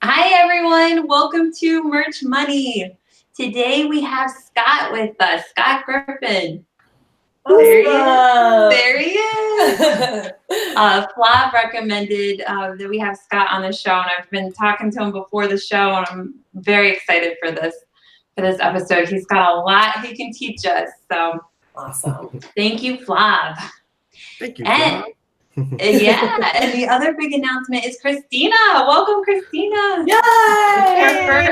Hi, everyone. Welcome to Merch Money. Today we have Scott with us, Scott Griffin. There he is. Flav recommended that we have Scott on the show, and I've been talking to him before the show, and I'm very excited for this episode. He's got a lot he can teach us. So awesome. Thank you, Flav. Thank you. And yeah, and the other big announcement is Christina. Welcome, Christina. Yay!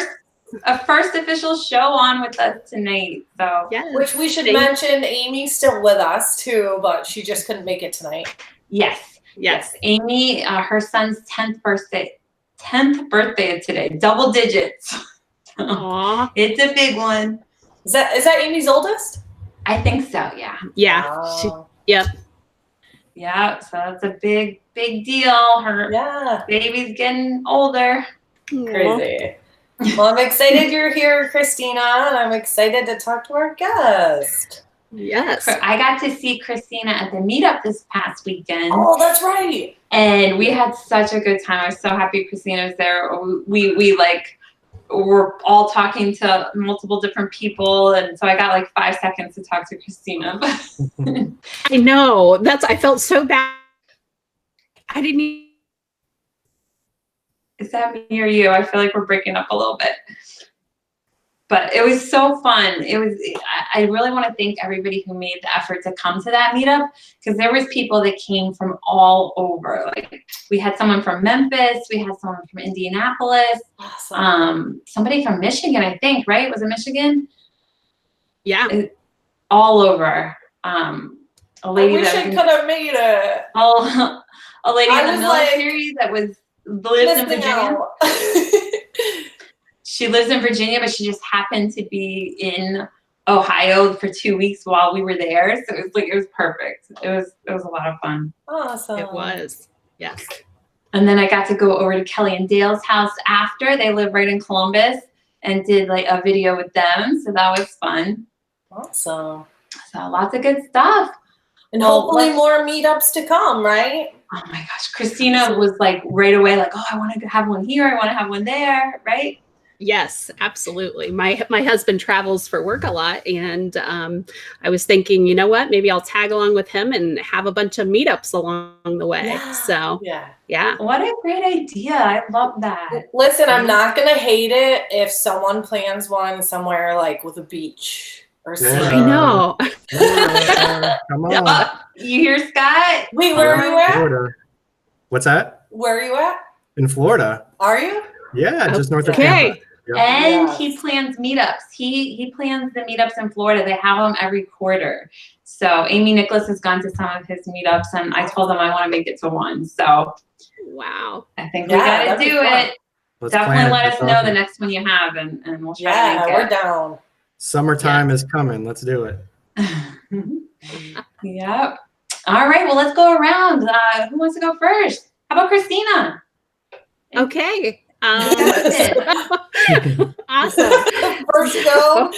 Our first official show on with us tonight. So which we should mention, Amy's still with us too, but she just couldn't make it tonight. Yes. Amy, her son's 10th birthday today. Double digits. Aww. It's a big one. Is that Amy's oldest? I think so, yeah. Yeah. Wow. Yep. Yeah, so that's a big deal. Her baby's getting older. Crazy. Well, I'm excited you're here, Christina, and I'm excited to talk to our guest. Yes. I got to see Christina at the Meetup this past weekend. Oh, that's right. And we had such a good time. I was so happy Christina was there. We we're all talking to multiple different people, and so I got like 5 seconds to talk to Christina. I know. I felt so bad. I didn't. Is that me or you? I feel like we're breaking up a little bit. But it was so fun. I really want to thank everybody who made the effort to come to that meetup, because there was people that came from all over. Like, we had someone from Memphis, we had someone from Indianapolis, awesome. Somebody from Michigan, I think, right? Was it Michigan? Yeah. All over. A lady I wish I could have made it. A lady in the military that lives in Virginia. She lives in Virginia, but she just happened to be in Ohio for 2 weeks while we were there. So it was perfect. It was a lot of fun. Awesome. It was. Yes. And then I got to go over to Kelly and Dale's house after. They live right in Columbus, and did like a video with them. So that was fun. Awesome. So lots of good stuff. And hopefully more meetups to come, right? Oh my gosh. Christina was like right away, like, oh, I want to have one here. I want to have one there. Right? Yes, absolutely. My husband travels for work a lot, and I was thinking, you know what? Maybe I'll tag along with him and have a bunch of meetups along the way. Yeah. So yeah. What a great idea. I love that. Listen, I'm not going to hate it if someone plans one somewhere like with a beach or something. I know. Come on. You hear, Scott? Wait, where are you at? Florida. What's that? Where are you at? In Florida. Are you? Yeah, just north of Okay. Tampa. Yep. And he plans meetups. He plans the meetups in Florida. They have them every quarter. So Amy Nicholas has gone to some of his meetups, and I told him I want to make it to one. So wow. I think we got to do it. Let's Definitely let us know awesome. the next one you have, and we'll try to make it. We're down. Summertime is coming. Let's do it. Yep. All right. Well, let's go around. Who wants to go first? How about Christina? Okay. Awesome. First go.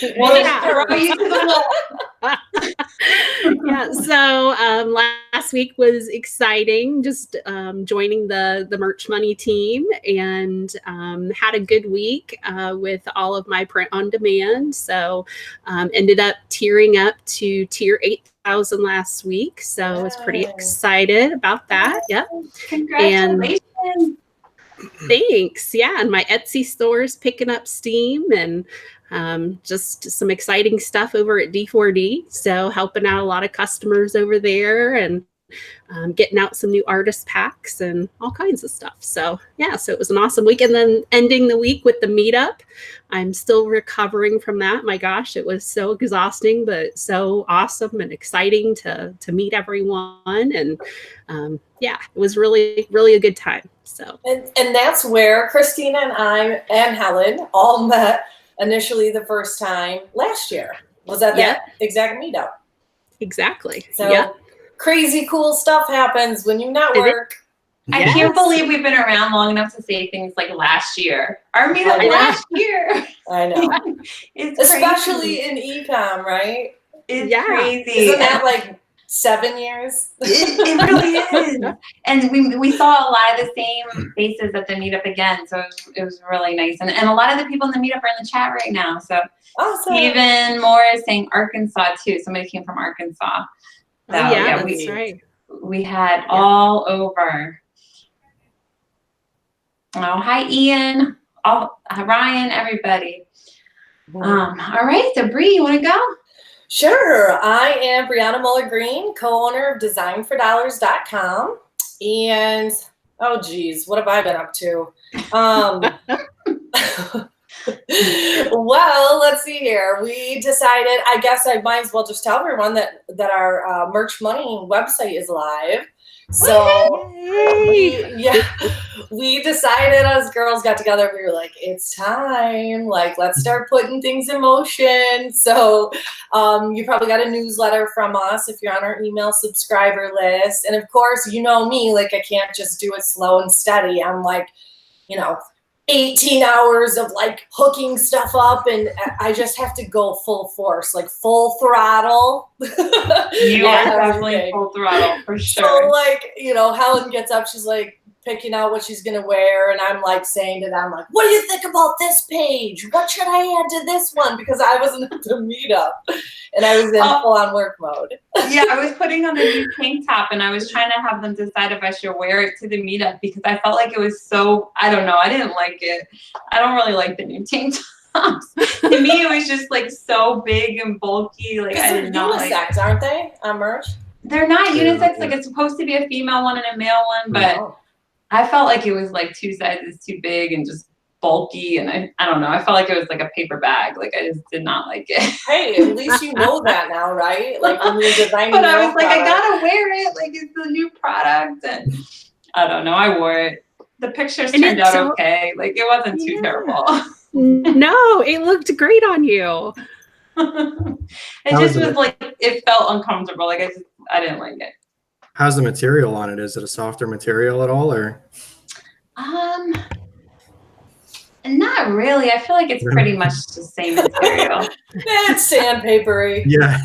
Yeah. So last week was exciting. Just joining the Merch Money team, and had a good week with all of my print on demand. So ended up tiering up to tier 8,000 last week. So I was pretty excited about that. Yep. Congratulations. And thanks. Yeah. And my Etsy store is picking up steam, and just some exciting stuff over at D4D. So helping out a lot of customers over there, and getting out some new artist packs and all kinds of stuff. So yeah, so it was an awesome week. And then ending the week with the meetup. I'm still recovering from that. My gosh, it was so exhausting, but so awesome and exciting to meet everyone. And yeah, it was really, really a good time. So and that's where Christina and I and Helen all met initially the first time last year. Was at that exact meetup. Exactly. So crazy cool stuff happens when you network. I can't believe we've been around long enough to say things like last year. Our meetup last year. I know. It's especially crazy. in e-com, right? It's crazy. Isn't that like 7 years. It really is. And we saw a lot of the same faces at the meetup again. So it was really nice. And a lot of the people in the meetup are in the chat right now. So Awesome. Stephen Moore is saying Arkansas too. Somebody came from Arkansas. So, Oh, yeah, we, that's right. We had all over. Oh, hi, Ian. Ryan, everybody. All right, so Bree, you want to go? Sure. I am Brianna Moller Greene, co-owner of designfordollars.com. And, oh, geez, what have I been up to? Well, let's see here. We decided, I guess I might as well just tell everyone that our Merch Money website is live. So we decided as girls got together, we were like, it's time, like, let's start putting things in motion. So you probably got a newsletter from us if you're on our email subscriber list. And of course, you know me, like, I can't just do it slow and steady. I'm like, 18 hours of like hooking stuff up, and I just have to go full force, like full throttle. You are definitely full throttle for sure. So like, Helen gets up, she's like picking out what she's gonna wear, and I'm like saying to them, like, what do you think about this page? What should I add to this one? Because I wasn't at the meetup and I was in full-on work mode. Yeah, I was putting on the new tank top, and I was trying to have them decide if I should wear it to the meetup because I felt like it was so, I don't know, I didn't like it. I don't really like the new tank tops. To me, it was just like so big and bulky. Like I did not like it. Aren't they on merch? They're not unisex. Like it's supposed to be a female one and a male one, but I felt like it was like 2 sizes too big and just bulky, and I don't know. I felt like it was like a paper bag. Like I just did not like it. Hey, at least you know that now, right? Like when you're designing. But I was like, I gotta wear it. Like it's the new product, and I don't know. I wore it. The pictures turned out okay. Like it wasn't too terrible. No, it looked great on you. It just was like it felt uncomfortable. Like I didn't like it. How's the material on it? Is it a softer material at all, or? Not really. I feel like it's pretty much the same material. It's sandpapery. Yeah.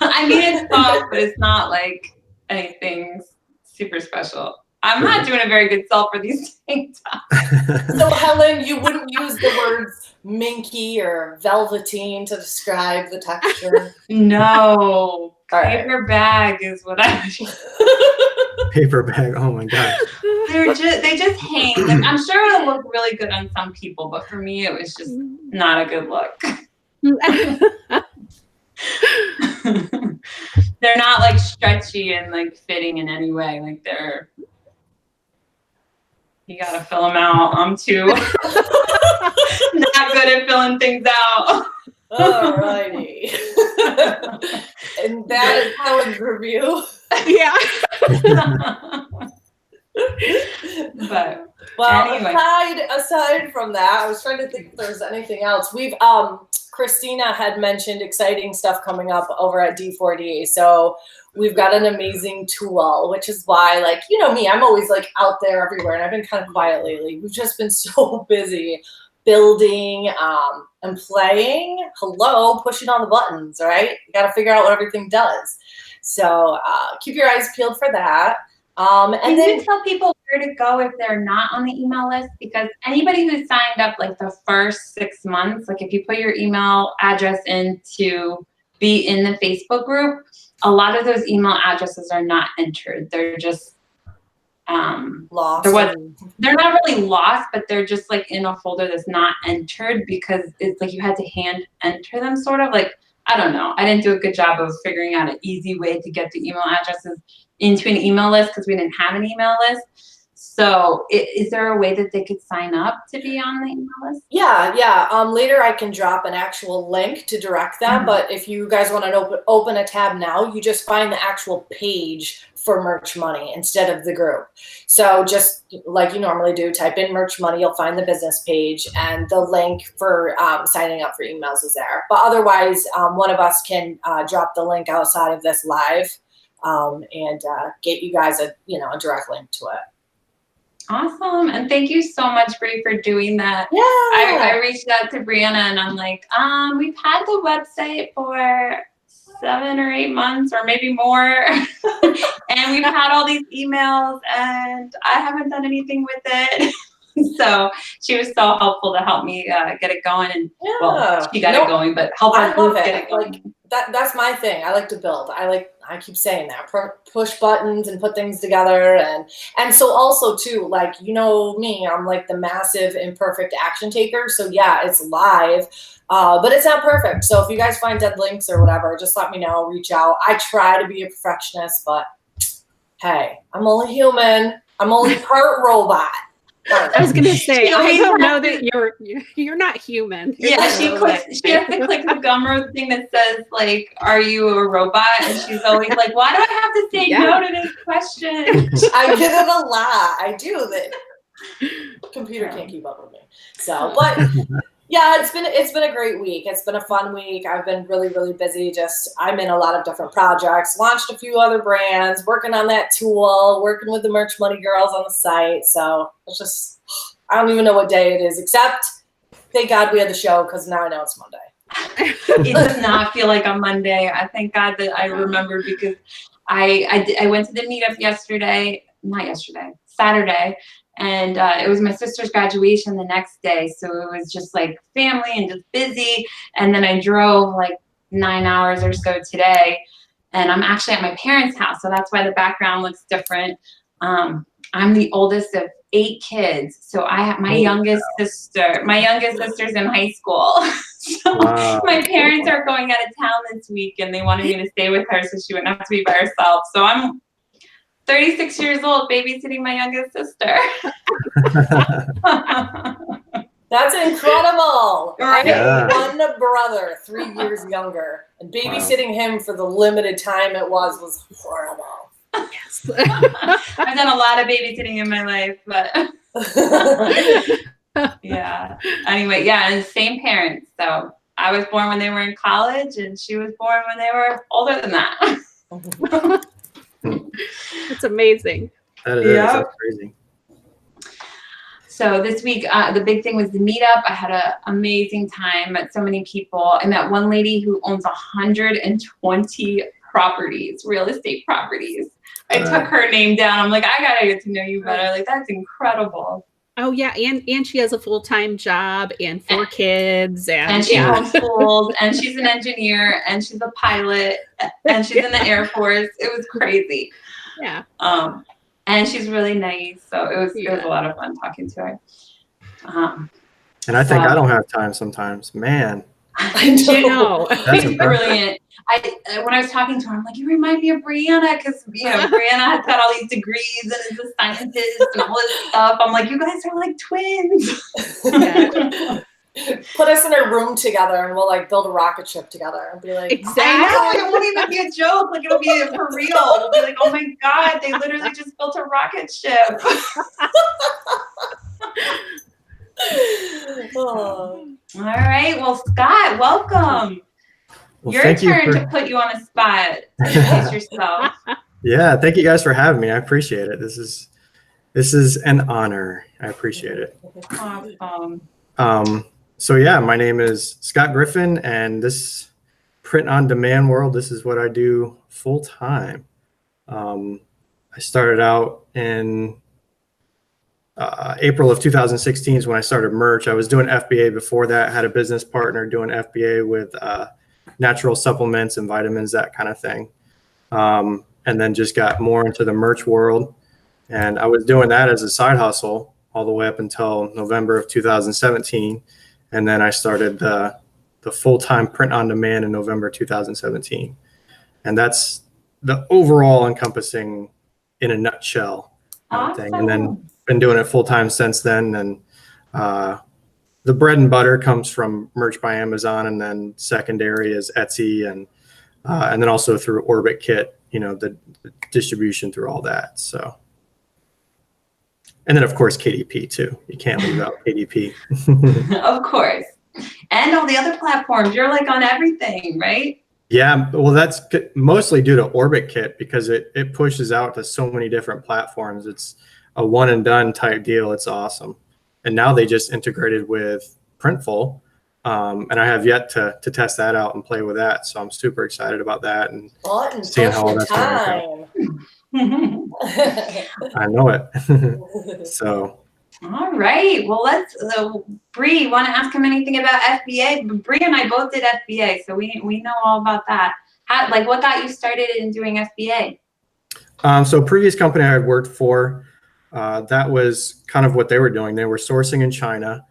I mean, it's soft, but it's not like anything super special. I'm not doing a very good sell for these tank tops. So Helen, you wouldn't use the words minky or velveteen to describe the texture? No. Right. Paper bag is what I would. Paper bag. Oh my god. They just hang. Like, I'm sure it'll look really good on some people, but for me, it was just not a good look. They're not like stretchy and like fitting in any way. Like you gotta fill them out. I'm too not good at filling things out. Alrighty. And that is Helen's review. Yeah. But well, anyway. aside from that, I was trying to think if there's anything else. We've Christina had mentioned exciting stuff coming up over at D4D. So we've got an amazing tool, which is why, like, you know me, I'm always like out there everywhere, and I've been kind of quiet lately. We've just been so busy building and playing. Pushing on the buttons, right? You got to figure out what everything does. So keep your eyes peeled for that. And then you tell people where to go if they're not on the email list, because anybody who signed up like the first 6 months, like if you put your email address in to be in the Facebook group, a lot of those email addresses are not entered. They're just lost. They're not really lost, but they're just like in a folder that's not entered because it's like you had to hand enter them, sort of. Like, I don't know. I didn't do a good job of figuring out an easy way to get the email addresses into an email list because we didn't have an email list. So is there a way that they could sign up to be on the email list? Yeah. Later I can drop an actual link to direct them, but if you guys want to open a tab now, you just find the actual page for Merch Money instead of the group. So just like you normally do, type in Merch Money, you'll find the business page, and the link for signing up for emails is there. But otherwise, one of us can drop the link outside of this live and get you guys a direct link to it. Awesome. And thank you so much, Bree, for doing that. Yeah. I reached out to Brianna and I'm like, we've had the website for 7 or 8 months or maybe more. And we've had all these emails and I haven't done anything with it. So she was so helpful to help me get it going. And well, she got it going, but help our group get it going. Like that's my thing. I like to build. I keep saying that, push buttons and put things together. And so also too, like, you know me, I'm like the massive imperfect action taker. So yeah, it's live, but it's not perfect. So if you guys find dead links or whatever, just let me know, reach out. I try to be a perfectionist, but hey, I'm only human. I'm only part robot. I was gonna say, I don't know that you're not human. Yeah, she has to click the Gumroad thing that says like, "Are you a robot?" And she's always like, "Why do I have to say no to this question?" I get it a lot. I do that. Computer can't keep up with me. So, but yeah, it's been a great week. It's been a fun week. I've been really, really busy. I'm in a lot of different projects, launched a few other brands, working on that tool, working with the Merch Money girls on the site. So it's just, I don't even know what day it is, except thank God we had the show because now I know it's Monday. It does not feel like a Monday. I thank God that I remembered because I went to the meetup Saturday. And it was my sister's graduation the next day. So it was just like family and just busy. And then I drove like 9 hours or so today. And I'm actually at my parents' house. So that's why the background looks different. I'm the oldest of 8 kids. So I have my youngest sister's in high school. So my parents are going out of town this week and they wanted me to stay with her so she wouldn't have to be by herself. So I'm 36 years old, babysitting my youngest sister. That's incredible. Right? I have one brother, 3 years younger, and babysitting him for the limited time it was horrible. Yes. I've done a lot of babysitting in my life, but yeah. Anyway, yeah, and same parents. So I was born when they were in college, and she was born when they were older than that. It's amazing. That is that's crazy. So this week, the big thing was the meetup. I had an amazing time. Met so many people. I met one lady who owns 120 real estate properties. I took her name down. I'm like, I gotta get to know you better. Like, that's incredible. Oh yeah, and she has a full-time job and 4 kids, and she homeschools, and she's an engineer, and she's a pilot, and she's in the Air Force. It was crazy. Yeah. And she's really nice, so it was a lot of fun talking to her. And I think I don't have time sometimes, man. I know. That's brilliant. When I was talking to her, I'm like, you remind me of Brianna, because Brianna has got all these degrees and is a scientist and all this stuff. I'm like, you guys are like twins. Put us in a room together and we'll like build a rocket ship together and be like, exactly. I know, it won't even be a joke. Like, it'll be for real. We'll be like, oh my God, they literally just built a rocket ship. All right. Well, Scott, welcome. Well, Your turn to put you on a spot. Introduce yourself. Yeah, thank you guys for having me. I appreciate it. This is an honor. I appreciate it. Awesome. So yeah, my name is Scott Griffin, and this print on demand world, this is what I do full time. I started out in April of 2016 is when I started merch. I was doing FBA before that, had a business partner doing FBA with natural supplements and vitamins, that kind of thing. And then just got more into the merch world. And I was doing that as a side hustle all the way up until November of 2017. And then I started the full-time print on demand in November 2017. And that's the overall encompassing in a nutshell kind of thing. And then been doing it full-time since then. And the bread and butter comes from Merch by Amazon, and then secondary is Etsy, and then also through Orbit Kit, the distribution through all that. So, and then of course KDP too. You can't leave out KDP. Of course, and all the other platforms. You're like on everything, right? Yeah, well, that's mostly due to Orbit Kit because it pushes out to so many different platforms. It's a one and done type deal. It's awesome. And now they just integrated with Printful, And I have yet to test that out and play with that. So I'm super excited about that and seeing how all that's going to work out. I know it. So. All right. Well, Bree, want to ask him anything about FBA? Bree and I both did FBA, so we know all about that. What got you started in doing FBA? So previous company I had worked for, that was kind of what they were doing. They were sourcing in China.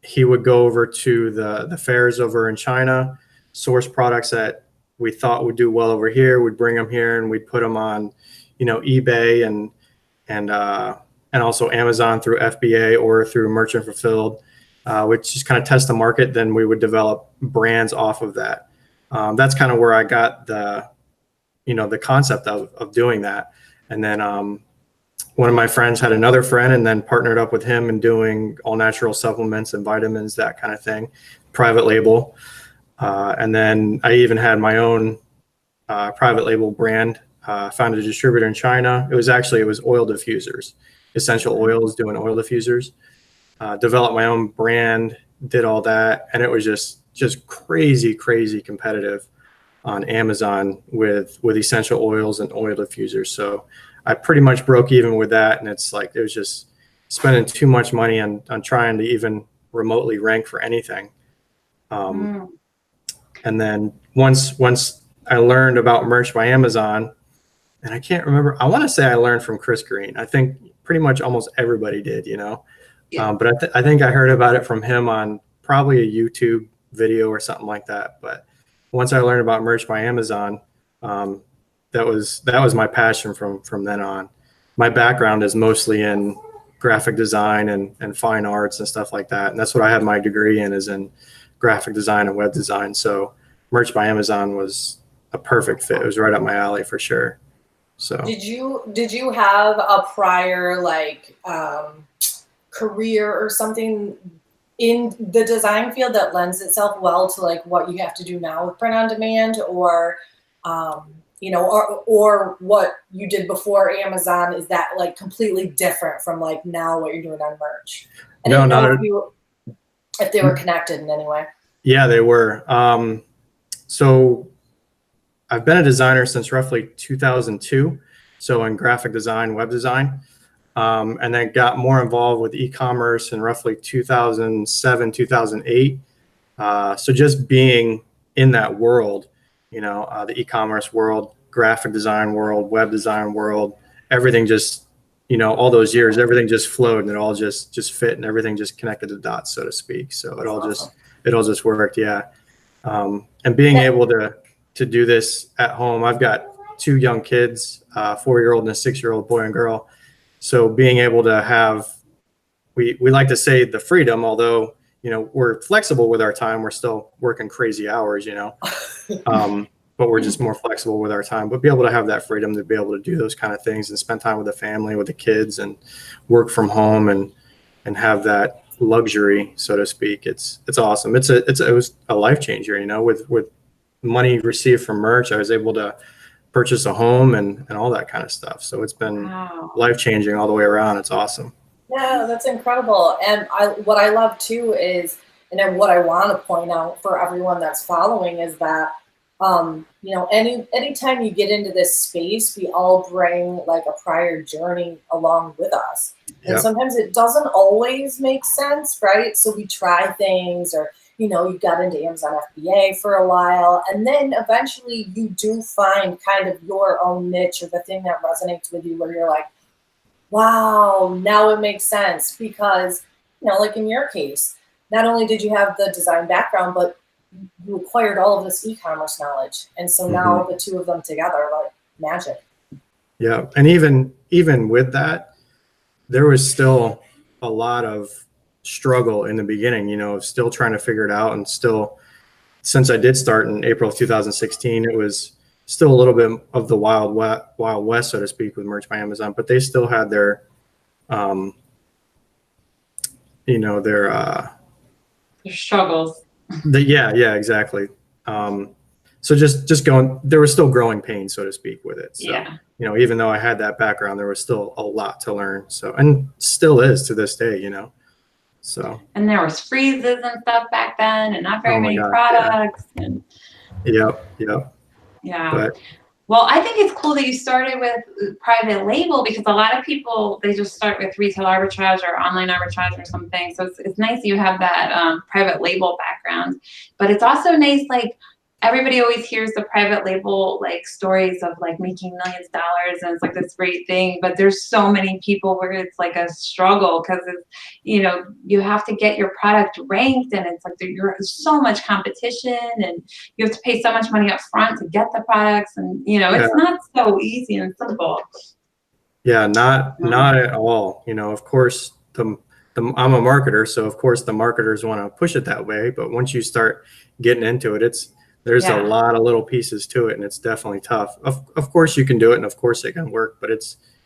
He would go over to the fairs over in China, source products that we thought would do well over here. We'd bring them here and we'd put them on, eBay and also Amazon through FBA or through Merchant Fulfilled, which just kind of test the market. Then we would develop brands off of that. That's kind of where I got the concept of doing that. And then one of my friends had another friend and then partnered up with him in doing all natural supplements and vitamins, that kind of thing, private label. And then I even had my own private label brand, found a distributor in China. It was oil diffusers, essential oils, doing oil diffusers. Developed my own brand, did all that. And it was just crazy competitive on Amazon with essential oils and oil diffusers. So I pretty much broke even with that. And it was just spending too much money on trying to even remotely rank for anything. And then once I learned about Merch by Amazon, and I can't remember, I want to say I learned from Chris Greene. I think pretty much almost everybody did, Yeah. But I think I heard about it from him on probably a YouTube video or something like that. But once I learned about Merch by Amazon, that was my passion from then on. My background is mostly in graphic design and fine arts and stuff like that. And that's what I have my degree in, is in graphic design and web design. So Merch by Amazon was a perfect fit. It was right up my alley for sure. So did you have a prior career or something in the design field that lends itself well to what you have to do now with print on demand, or or what you did before Amazon? Is that completely different from now what you're doing on merch? I didn't know if they were connected in any way. Yeah, they were. So I've been a designer since roughly 2002. So in graphic design, web design. And then got more involved with e-commerce in roughly 2007, 2008. So just being in that world, the e-commerce world, graphic design world, web design world, everything just, all those years, everything just flowed and it all just fit and everything just connected the dots, so to speak. So it all just worked. Yeah. And being able to do this at home, I've got 2 young kids, a 4-year-old and a 6-year-old boy and girl. So being able to have, we like to say the freedom, although, we're flexible with our time. We're still working crazy hours, but we're just more flexible with our time, but be able to have that freedom to be able to do those kind of things and spend time with the family, with the kids, and work from home and have that luxury, so to speak. It's awesome. It was a life changer, with money received from merch. I was able to purchase a home and all that kind of stuff. So it's been life-changing all the way around. It's awesome. Yeah, that's incredible. And what I love too is, and then what I want to point out for everyone that's following is that, anytime you get into this space, we all bring a prior journey along with us. And sometimes it doesn't always make sense, right? So we try things, or you got into Amazon FBA for a while, and then eventually you do find kind of your own niche, or the thing that resonates with you, where you're like, wow, now it makes sense. Because, in your case, not only did you have the design background, but you acquired all of this e-commerce knowledge. And so now the two of them together, magic. Yeah. And even with that, there was still a lot of struggle in the beginning, of still trying to figure it out. And still, since I did start in April of 2016, it was still a little bit of the wild west, so to speak, with Merch by Amazon, but they still had their, their struggles. Yeah, exactly. So just going, there was still growing pains, so to speak, with it. So, even though I had that background, there was still a lot to learn. So, and still is to this day, So. And there was freezes and stuff back then, and not very Oh my many God, products. And Yep. yeah. But Well, I think it's cool that you started with private label, because a lot of people, they just start with retail arbitrage or online arbitrage or something. So it's nice you have that private label background. But it's also nice, like, everybody always hears the private label like stories of like making millions of dollars, and it's like this great thing. But there's so many people where it's like a struggle, because it's, you know, you have to get your product ranked, and it's like there's so much competition, and you have to pay so much money up front to get the products, and you know, it's not so easy and simple. yeah, not at all. You know, of course, I'm a marketer, so of course the marketers want to push it that way. But once you start getting into it, there's a lot of little pieces to it, and it's definitely tough. Of course you can do it, and of course it can work, but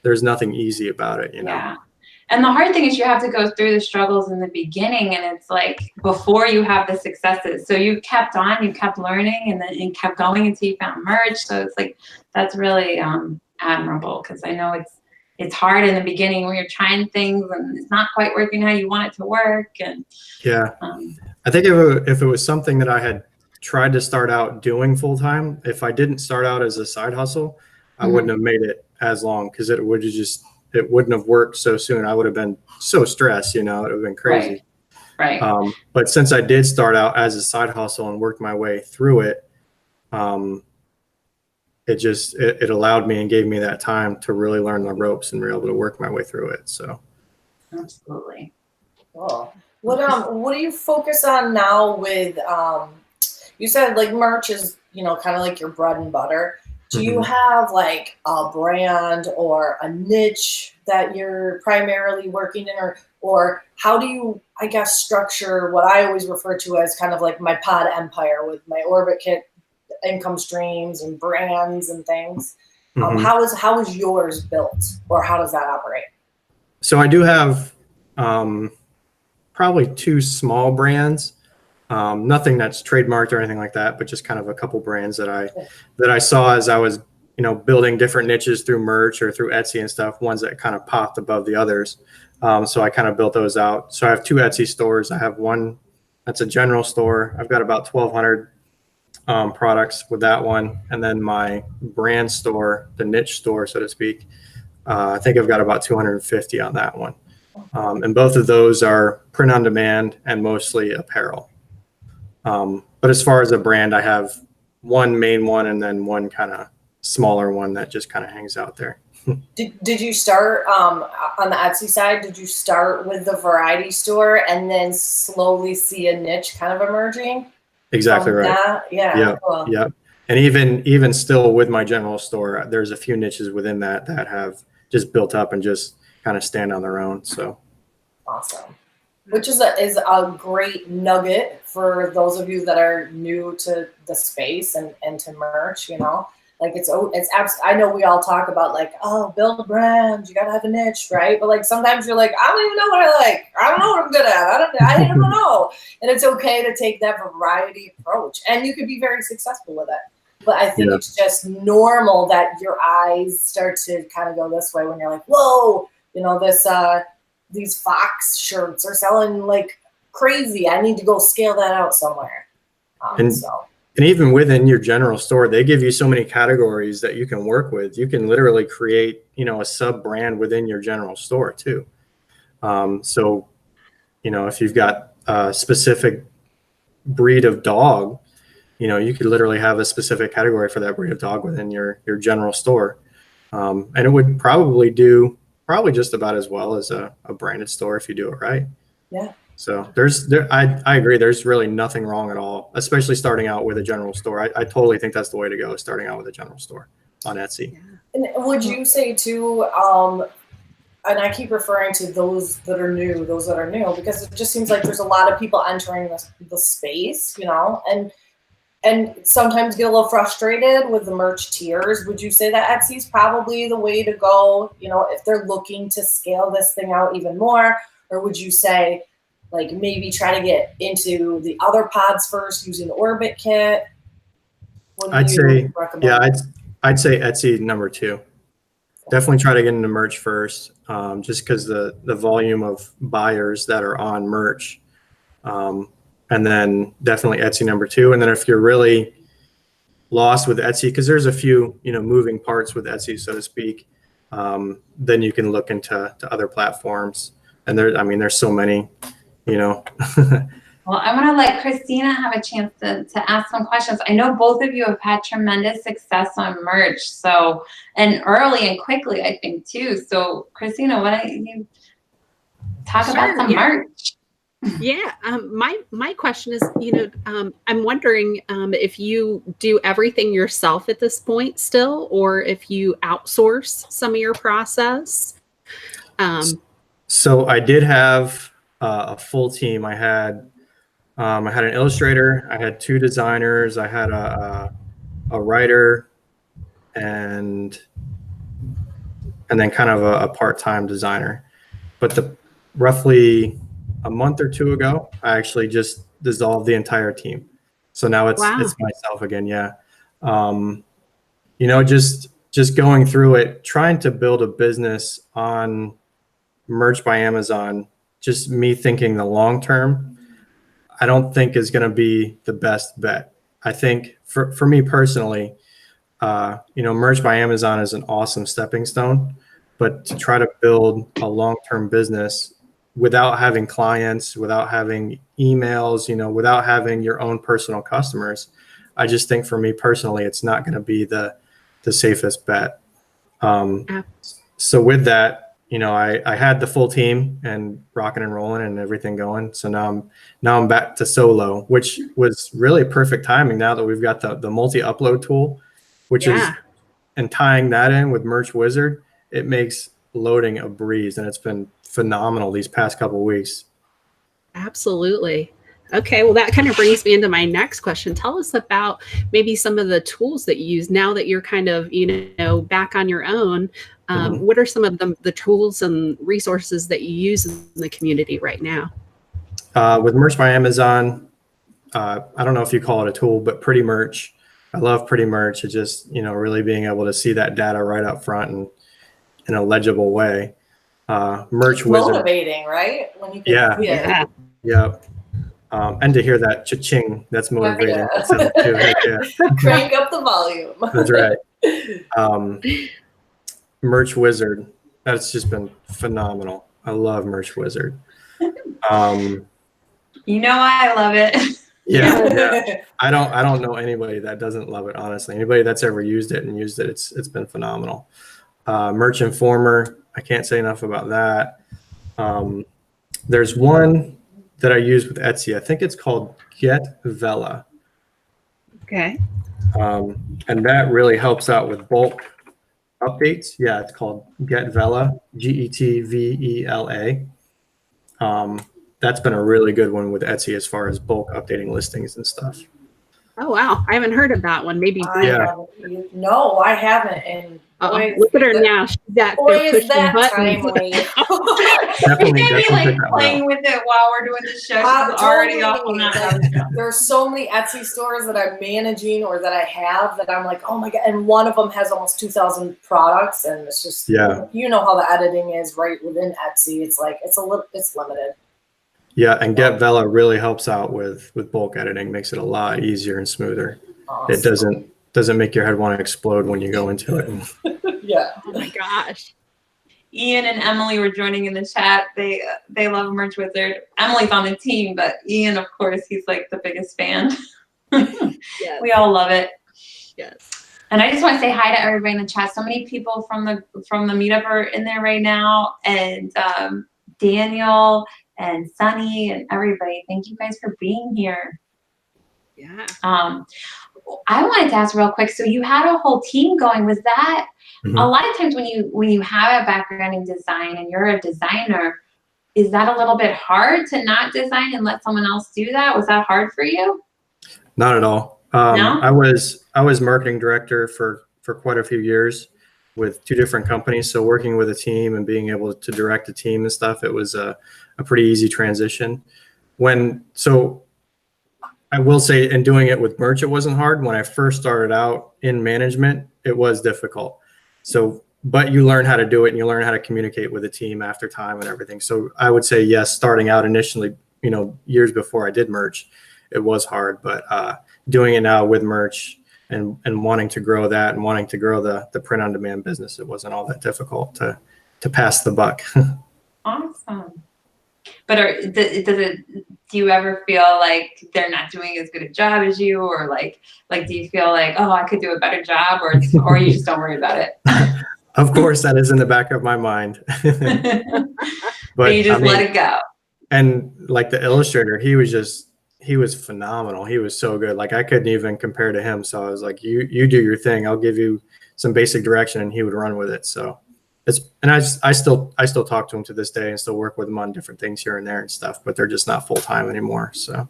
there's nothing easy about it, you know. Yeah. And the hard thing is you have to go through the struggles in the beginning, and it's like before you have the successes. So you kept on, you kept learning, and then you kept going until you found merch. So it's like, that's really admirable, because I know it's hard in the beginning when you're trying things and it's not quite working how you want it to work. And I think if it was something that I had tried to start out doing full time, if I didn't start out as a side hustle, I wouldn't have made it as long, because it wouldn't have worked so soon. I would have been so stressed, you know, it would have been crazy. Right. But since I did start out as a side hustle and worked my way through it, it allowed me and gave me that time to really learn the ropes and be able to work my way through it. So. Absolutely. Cool. What do you focus on now with, you said like merch is, you know, kind of like your bread and butter. Do you have like a brand or a niche that you're primarily working in, or how do you, I guess, structure what I always refer to as kind of like my pod empire with my Orbit Kit income streams and brands and things? How is yours built, or how does that operate? So I do have probably 2 small brands. Nothing that's trademarked or anything like that, but just kind of a couple brands that I saw as I was, you know, building different niches through merch or through Etsy and stuff, ones that kind of popped above the others. So I kind of built those out. So I have 2 Etsy stores. I have one that's a general store. I've got about 1,200 products with that one. And then my brand store, the niche store, so to speak, I think I've got about 250 on that one. And both of those are print on demand and mostly apparel. But as far as a brand, I have one main one and then one kind of smaller one that just kind of hangs out there. Did you start on the Etsy side? Did you start with the variety store and then slowly see a niche kind of emerging? Exactly right. Yeah. Cool. Yeah. And even still with my general store, there's a few niches within that have just built up and just kind of stand on their own. So awesome. Which is a great nugget for those of you that are new to the space and to merch, you know, like I know we all talk about like, oh, build a brand, you got to have a niche, right? But like, sometimes you're like, I don't even know what I like. I don't know what I'm good at. I don't know. And it's okay to take that variety approach, and you could be very successful with it. But I think it's just normal that your eyes start to kind of go this way when you're like, whoa, you know, these Fox shirts are selling like crazy. I need to go scale that out somewhere. And even within your general store, they give you so many categories that you can work with. You can literally create, you know, a sub brand within your general store too. So, you know, if you've got a specific breed of dog, you know, you could literally have a specific category for that breed of dog within your general store. And it would probably do just about as well as a branded store if you do it right. Yeah. So I agree. There's really nothing wrong at all, especially starting out with a general store. I totally think that's the way to go, starting out with a general store on Etsy. Yeah. And would you say too, and I keep referring to those that are new, because it just seems like there's a lot of people entering the space, you know, and sometimes get a little frustrated with the merch tiers. Would you say that Etsy is probably the way to go, you know, if they're looking to scale this thing out even more? Or would you say, like, maybe try to get into the other pods first using the Orbit Kit? I'd say Etsy number 2. Definitely try to get into merch first, just because the volume of buyers that are on merch, and then definitely Etsy number 2. And then if you're really lost with Etsy, because there's a few moving parts with Etsy, so to speak, then you can look into other platforms. And there's so many, Well, I want to let Christina have a chance to ask some questions. I know both of you have had tremendous success on merch, and early and quickly, I think, too. So, Christina, why don't you talk about some merch? Yeah. My question is, I'm wondering if you do everything yourself at this point still, or if you outsource some of your process. So I did have a full team. I had an illustrator, I had 2 designers, I had a writer, and then kind of a part-time designer. But roughly a month or 2 ago, I actually just dissolved the entire team. So now it's myself again. Yeah. Just going through it, trying to build a business on Merch by Amazon, just me thinking the long term, I don't think is going to be the best bet. I think for me personally, Merch by Amazon is an awesome stepping stone, but to try to build a long-term business without having clients, without having emails, without having your own personal customers, I just think for me personally, it's not going to be the safest bet. So with that, I had the full team and rocking and rolling and everything going. So now I'm back to solo, which was really perfect timing now that we've got the multi-upload tool, which is, and tying that in with Merch Wizard, it makes loading a breeze, and it's been phenomenal these past couple of weeks. Absolutely. Okay, well, that kind of brings me into my next question. Tell us about maybe some of the tools that you use now that you're kind of, back on your own. What are some of the tools and resources that you use in the community right now? With Merch by Amazon, I don't know if you call it a tool, but Pretty Merch. I love Pretty Merch. It's just, really being able to see that data right up front and in a legible way. Merch Wizard. Motivating, right? When you can see it. Yeah. And to hear that cha-ching, that's motivating. Yeah. Crank up the volume. That's right. Merch Wizard, that's just been phenomenal. I love Merch Wizard. I love it. Yeah. I don't know anybody that doesn't love it, honestly. Anybody that's ever used it, it's been phenomenal. Merch Informer, I can't say enough about that. There's one that I use with Etsy. I think it's called Get Vela. Okay. And that really helps out with bulk updates. Yeah, it's called Get Vela, GETVELA. That's been a really good one with Etsy as far as bulk updating listings and stuff. Oh, wow. I haven't heard of that one. Maybe. No, I haven't. And look at her now. She's back there pushing buttons. Maybe playing with it while we're doing the show. She's already off on that. There's so many Etsy stores that I'm managing or that I have that I'm like, oh my God. And one of them has almost 2,000 products. And it's just, how the editing is right within Etsy. It's like, it's limited. Yeah, and Get Vela really helps out with bulk editing, makes it a lot easier and smoother. Awesome. It doesn't make your head want to explode when you go into it. Yeah. Oh my gosh. Ian and Emily were joining in the chat. They love Merch Wizard. Emily's on the team, but Ian, of course, he's like the biggest fan. Yes. We all love it. Yes. And I just want to say hi to everybody in the chat. So many people from the Meetup are in there right now, and Daniel and Sunny and everybody. Thank you guys for being here. Yeah. I wanted to ask real quick. So you had a whole team going. Was that a lot of times when you have a background in design and you're a designer, is that a little bit hard to not design and let someone else do that? Was that hard for you? Not at all. No? I was marketing director for quite a few years with 2 different companies. So working with a team and being able to direct a team and stuff, it was a pretty easy transition. So I will say, in doing it with merch, it wasn't hard. When I first started out in management, it was difficult. So but you learn how to do it, and you learn how to communicate with a team after time and everything. So I would say yes, starting out initially, years before I did merch, it was hard, but doing it now with merch and wanting to grow that and wanting to grow the print on demand business, it wasn't all that difficult to pass the buck. Awesome. But do you ever feel like they're not doing as good a job as you, or like do you feel like, oh, I could do a better job, or you just don't worry about it? Of course, that is in the back of my mind. But you just let it go. And like the illustrator, he was phenomenal. He was so good. Like I couldn't even compare to him. So I was like, you do your thing. I'll give you some basic direction, and he would run with it. So I still talk to him to this day and still work with him on different things here and there and stuff, but they're just not full time anymore. So.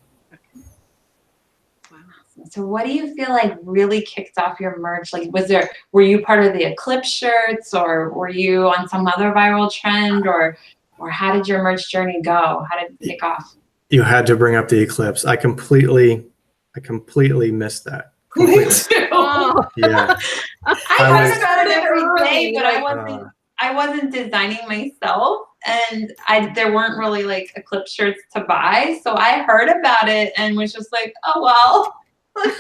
So what do you feel like really kicked off your merch? Like, were you part of the Eclipse Shirts, or were you on some other viral trend, or how did your merch journey go? How did it kick off? You had to bring up the Eclipse. I completely missed that. Me too. Oh. Yeah. I started every day, but I wasn't designing myself, and there weren't really like Eclipse shirts to buy. So I heard about it and was just like, oh well.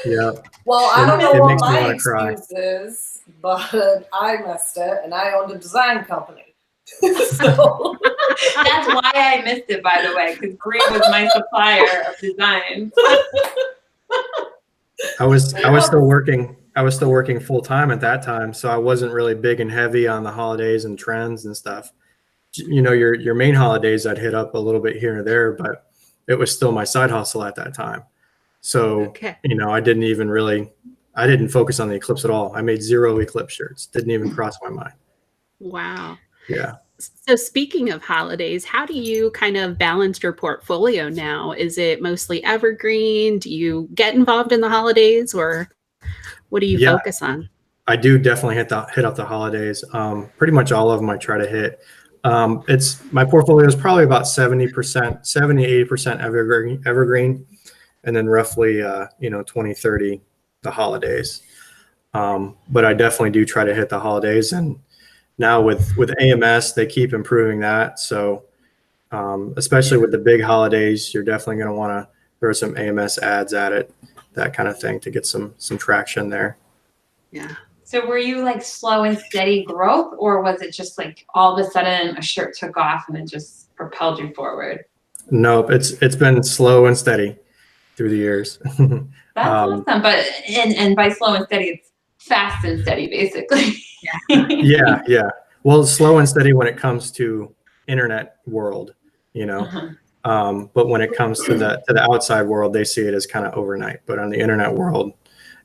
Yeah. Well, I don't know what makes me my wanna cry. excuse is, but I missed it, and I owned a design company. So That's why I missed it, by the way, because Greene was my supplier of designs. I was still working. I was still working full time at that time, so I wasn't really big and heavy on the holidays and trends and stuff. Your main holidays I'd hit up a little bit here and there, but it was still my side hustle at that time. So, Okay. I didn't focus on the Eclipse at all. I made 0 Eclipse shirts. Didn't even cross my mind. Wow. Yeah. So speaking of holidays, how do you kind of balance your portfolio now? Is it mostly evergreen? Do you get involved in the holidays, or what do you focus on? I do definitely hit up the holidays. Pretty much all of them I try to hit. My portfolio is probably about 70%, 70, 80% evergreen, and then roughly 20, 30 the holidays. But I definitely do try to hit the holidays, and now with AMS, they keep improving that. So especially with the big holidays, you're definitely going to want to throw some AMS ads at it, that kind of thing, to get some traction there. Yeah. So were you like slow and steady growth, or was it just like all of a sudden a shirt took off and it just propelled you forward? Nope, it's been slow and steady through the years. That's awesome. But and by slow and steady, it's fast and steady, basically. Yeah. Well, slow and steady when it comes to internet world, but when it comes to the outside world, they see it as kind of overnight. But on the internet world,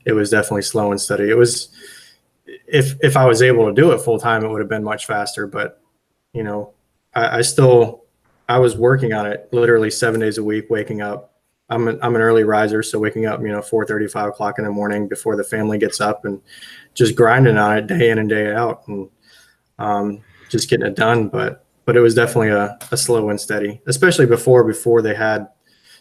it was definitely slow and steady. It was, if I was able to do it full time, it would have been much faster. But I was working on it literally 7 days a week, waking up. I'm an early riser, so waking up 4:30, 5 o'clock in the morning before the family gets up, and just grinding on it day in and day out, and just getting it done. But it was definitely a slow and steady, especially before they had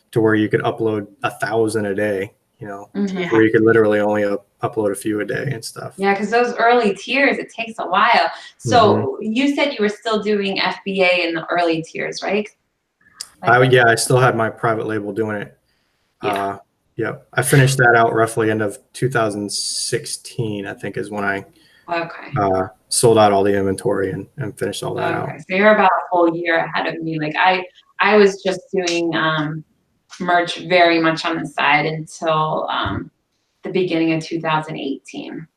to where you could upload 1,000 a day, where you could literally only upload a few a day and stuff. Yeah, because those early tiers, it takes a while. So you said you were still doing FBA in the early tiers, right? I still had my private label doing it. Yep. I finished that out roughly end of 2016, I think, is when I sold out all the inventory and finished all that out. So you're about a whole year ahead of me. Like I was just doing merch very much on the side until the beginning of 2018.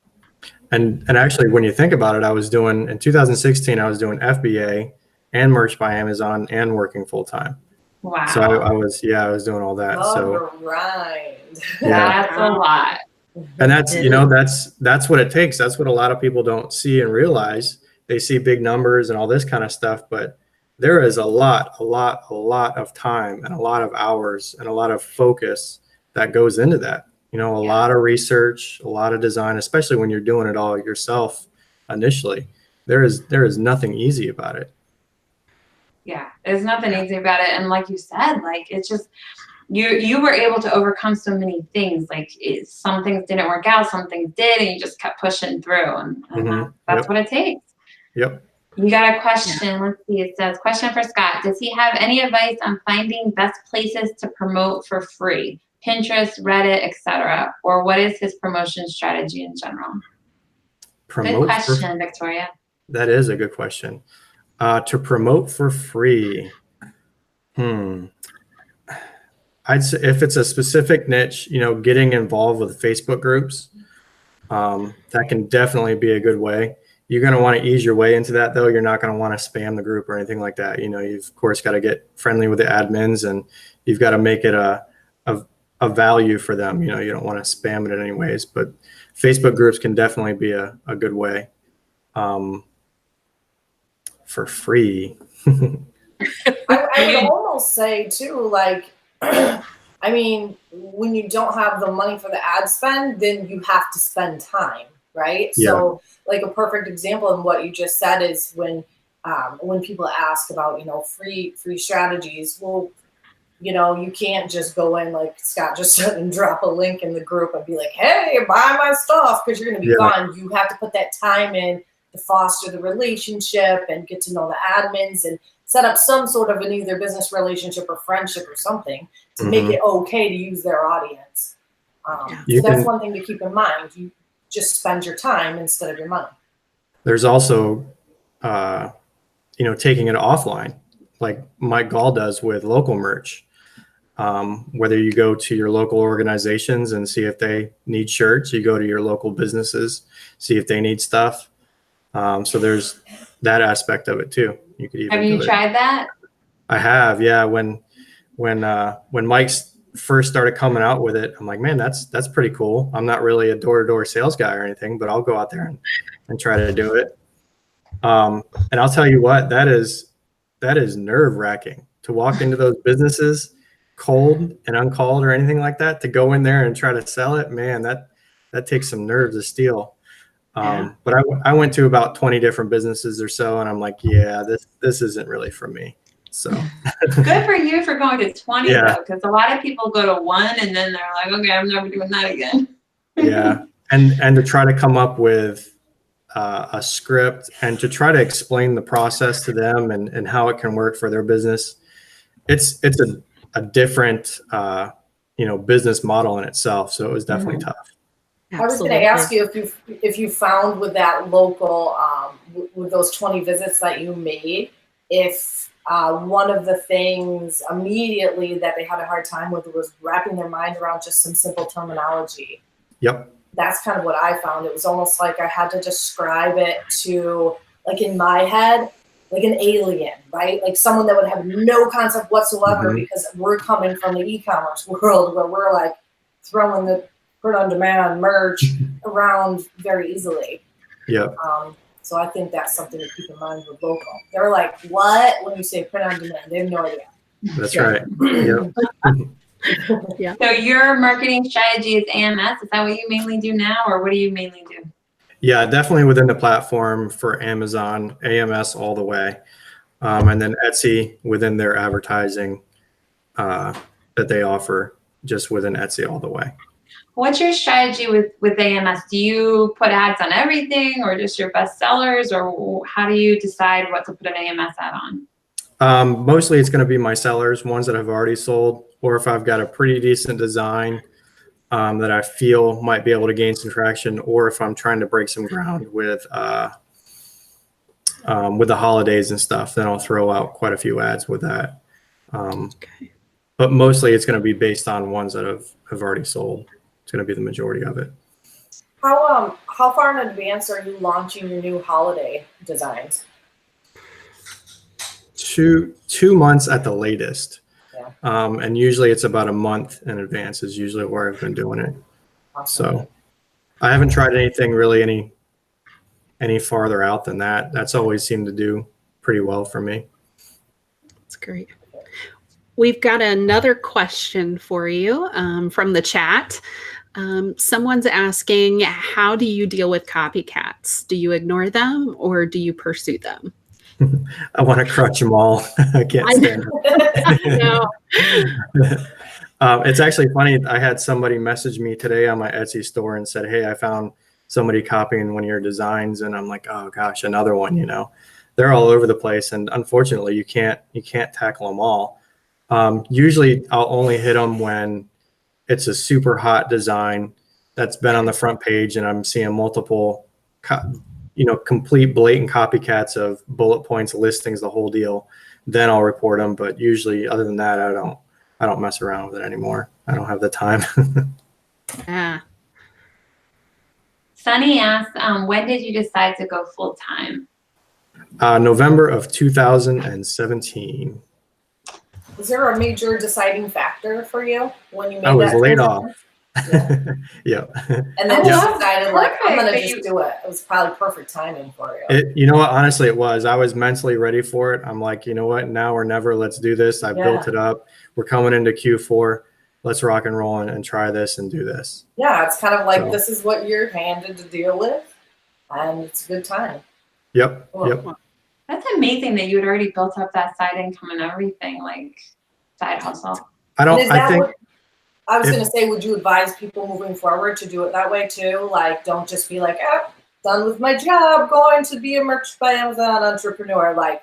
And actually, when you think about it, in 2016, I was doing FBA and merch by Amazon and working full time. Wow. So I was doing all that. That's a lot. And that's what it takes. That's what a lot of people don't see and realize. They see big numbers and all this kind of stuff, but there is a lot of time and a lot of hours and a lot of focus that goes into that. A lot of research, a lot of design, especially when you're doing it all yourself initially. There is nothing easy about it. Yeah, there's nothing easy about it. And like you said, like it's just, you were able to overcome so many things. Like some things didn't work out, some things did, and you just kept pushing through. And that's what it takes. Yep. You got a question. Let's see. It says, question for Scott. Does he have any advice on finding best places to promote for free? Pinterest, Reddit, etc. Or what is his promotion strategy in general? Good question, Victoria. That is a good question. To promote for free. I'd say if it's a specific niche, getting involved with Facebook groups, that can definitely be a good way. You're going to want to ease your way into that, though. You're not going to want to spam the group or anything like that. You've of course got to get friendly with the admins, and you've got to make it a value for them. You don't want to spam it in any ways, but Facebook groups can definitely be a good way for free. I would almost say too, like, I mean, when you don't have the money for the ad spend, then you have to spend time, right? Yeah. So, like, a perfect example in what you just said is when people ask about, free strategies. Well, you can't just go in, like Scott just said, and drop a link in the group and be like, hey, buy my stuff, because you're going to be gone. You have to put that time in to foster the relationship and get to know the admins and set up some sort of an either business relationship or friendship or something to make it okay to use their audience. So that's one thing to keep in mind. You just spend your time instead of your money. There's also, taking it offline, like Mike Gall does with local merch. Whether you go to your local organizations and see if they need shirts, you go to your local businesses, see if they need stuff. So there's that aspect of it too. You could even have you tried that? I have, yeah. When Mike first started coming out with it, I'm like, man, that's pretty cool. I'm not really a door-to-door sales guy or anything, but I'll go out there and try to do it. And I'll tell you what, that is nerve-wracking to walk into those businesses cold and uncalled or anything like that, to go in there and try to sell it. Man, that takes some nerves of steel. But I went to about 20 different businesses or so, and I'm like, yeah, this isn't really for me. So good for you for going to 20 though, because a lot of people go to one and then they're like, okay, I'm never doing that again. Yeah, and to try to come up with a script and to try to explain the process to them and how it can work for their business. It's a different business model in itself. So it was definitely tough. I was going to ask you if you found with that local, with those 20 visits that you made, if one of the things immediately that they had a hard time with was wrapping their mind around just some simple terminology. Yep. That's kind of what I found. It was almost like I had to describe it to, like in my head, like an alien, right? Like someone that would have no concept whatsoever, because we're coming from the e-commerce world where we're like throwing the print on demand merch around very easily. Yeah. So I think that's something to keep in mind with local. They're like, what? When you say print on demand, they have no idea. That's right. Yep. Yeah. So your marketing strategy is AMS. Is that what you mainly do now, or what do you mainly do? Yeah, definitely within the platform for Amazon, AMS all the way. And then Etsy within their advertising that they offer, just within Etsy all the way. What's your strategy with AMS? Do you put ads on everything, or just your best sellers, or how do you decide what to put an AMS ad on? Mostly it's going to be my sellers, ones that have already sold, or if I've got a pretty decent design that I feel might be able to gain some traction, or if I'm trying to break some ground with the holidays and stuff, then I'll throw out quite a few ads with that. But mostly it's going to be based on ones that have already sold. It's going to be the majority of it. How far in advance are you launching your new holiday designs? 2 months at the latest. And usually it's about a month in advance is usually where I've been doing it. Awesome. So I haven't tried anything really any farther out than that. That's always seemed to do pretty well for me. That's great. We've got another question for you from the chat. Someone's asking, how do you deal with copycats? Do you ignore them or do you pursue them? I want to crutch them all. I can't stand it. It's actually funny. I had somebody message me today on my Etsy store and said, hey, I found somebody copying one of your designs, and I'm like, oh gosh, another one, you know. They're all over the place, and unfortunately you can't tackle them all. Usually I'll only hit them when it's a super hot design that's been on the front page and I'm seeing multiple complete blatant copycats of bullet points, listings, the whole deal. Then I'll report them. But usually, other than that, I don't mess around with it anymore. I don't have the time. Sunny asked, when did you decide to go full time? November of 2017. Was there a major deciding factor for you when you made that? I was laid off. Yeah. Yeah. And then Yeah. you decided, like, I'm going to Perfect. just do it. It was probably perfect timing for you. You know what? Honestly, it was. I was mentally ready for it. I'm like, you know what? Now or never. Let's do this. I built it up. We're coming into Q4. Let's rock and roll and try this and do this. Yeah, it's kind of like, So, this is what you're handed to deal with, and it's a good time. Yep. Cool. Yep. That's amazing that you had already built up that side income and everything, like side hustle. I was going to say, would you advise people moving forward to do it that way too? Like, don't just be like, done with my job, going to be a merch by Amazon entrepreneur. Like,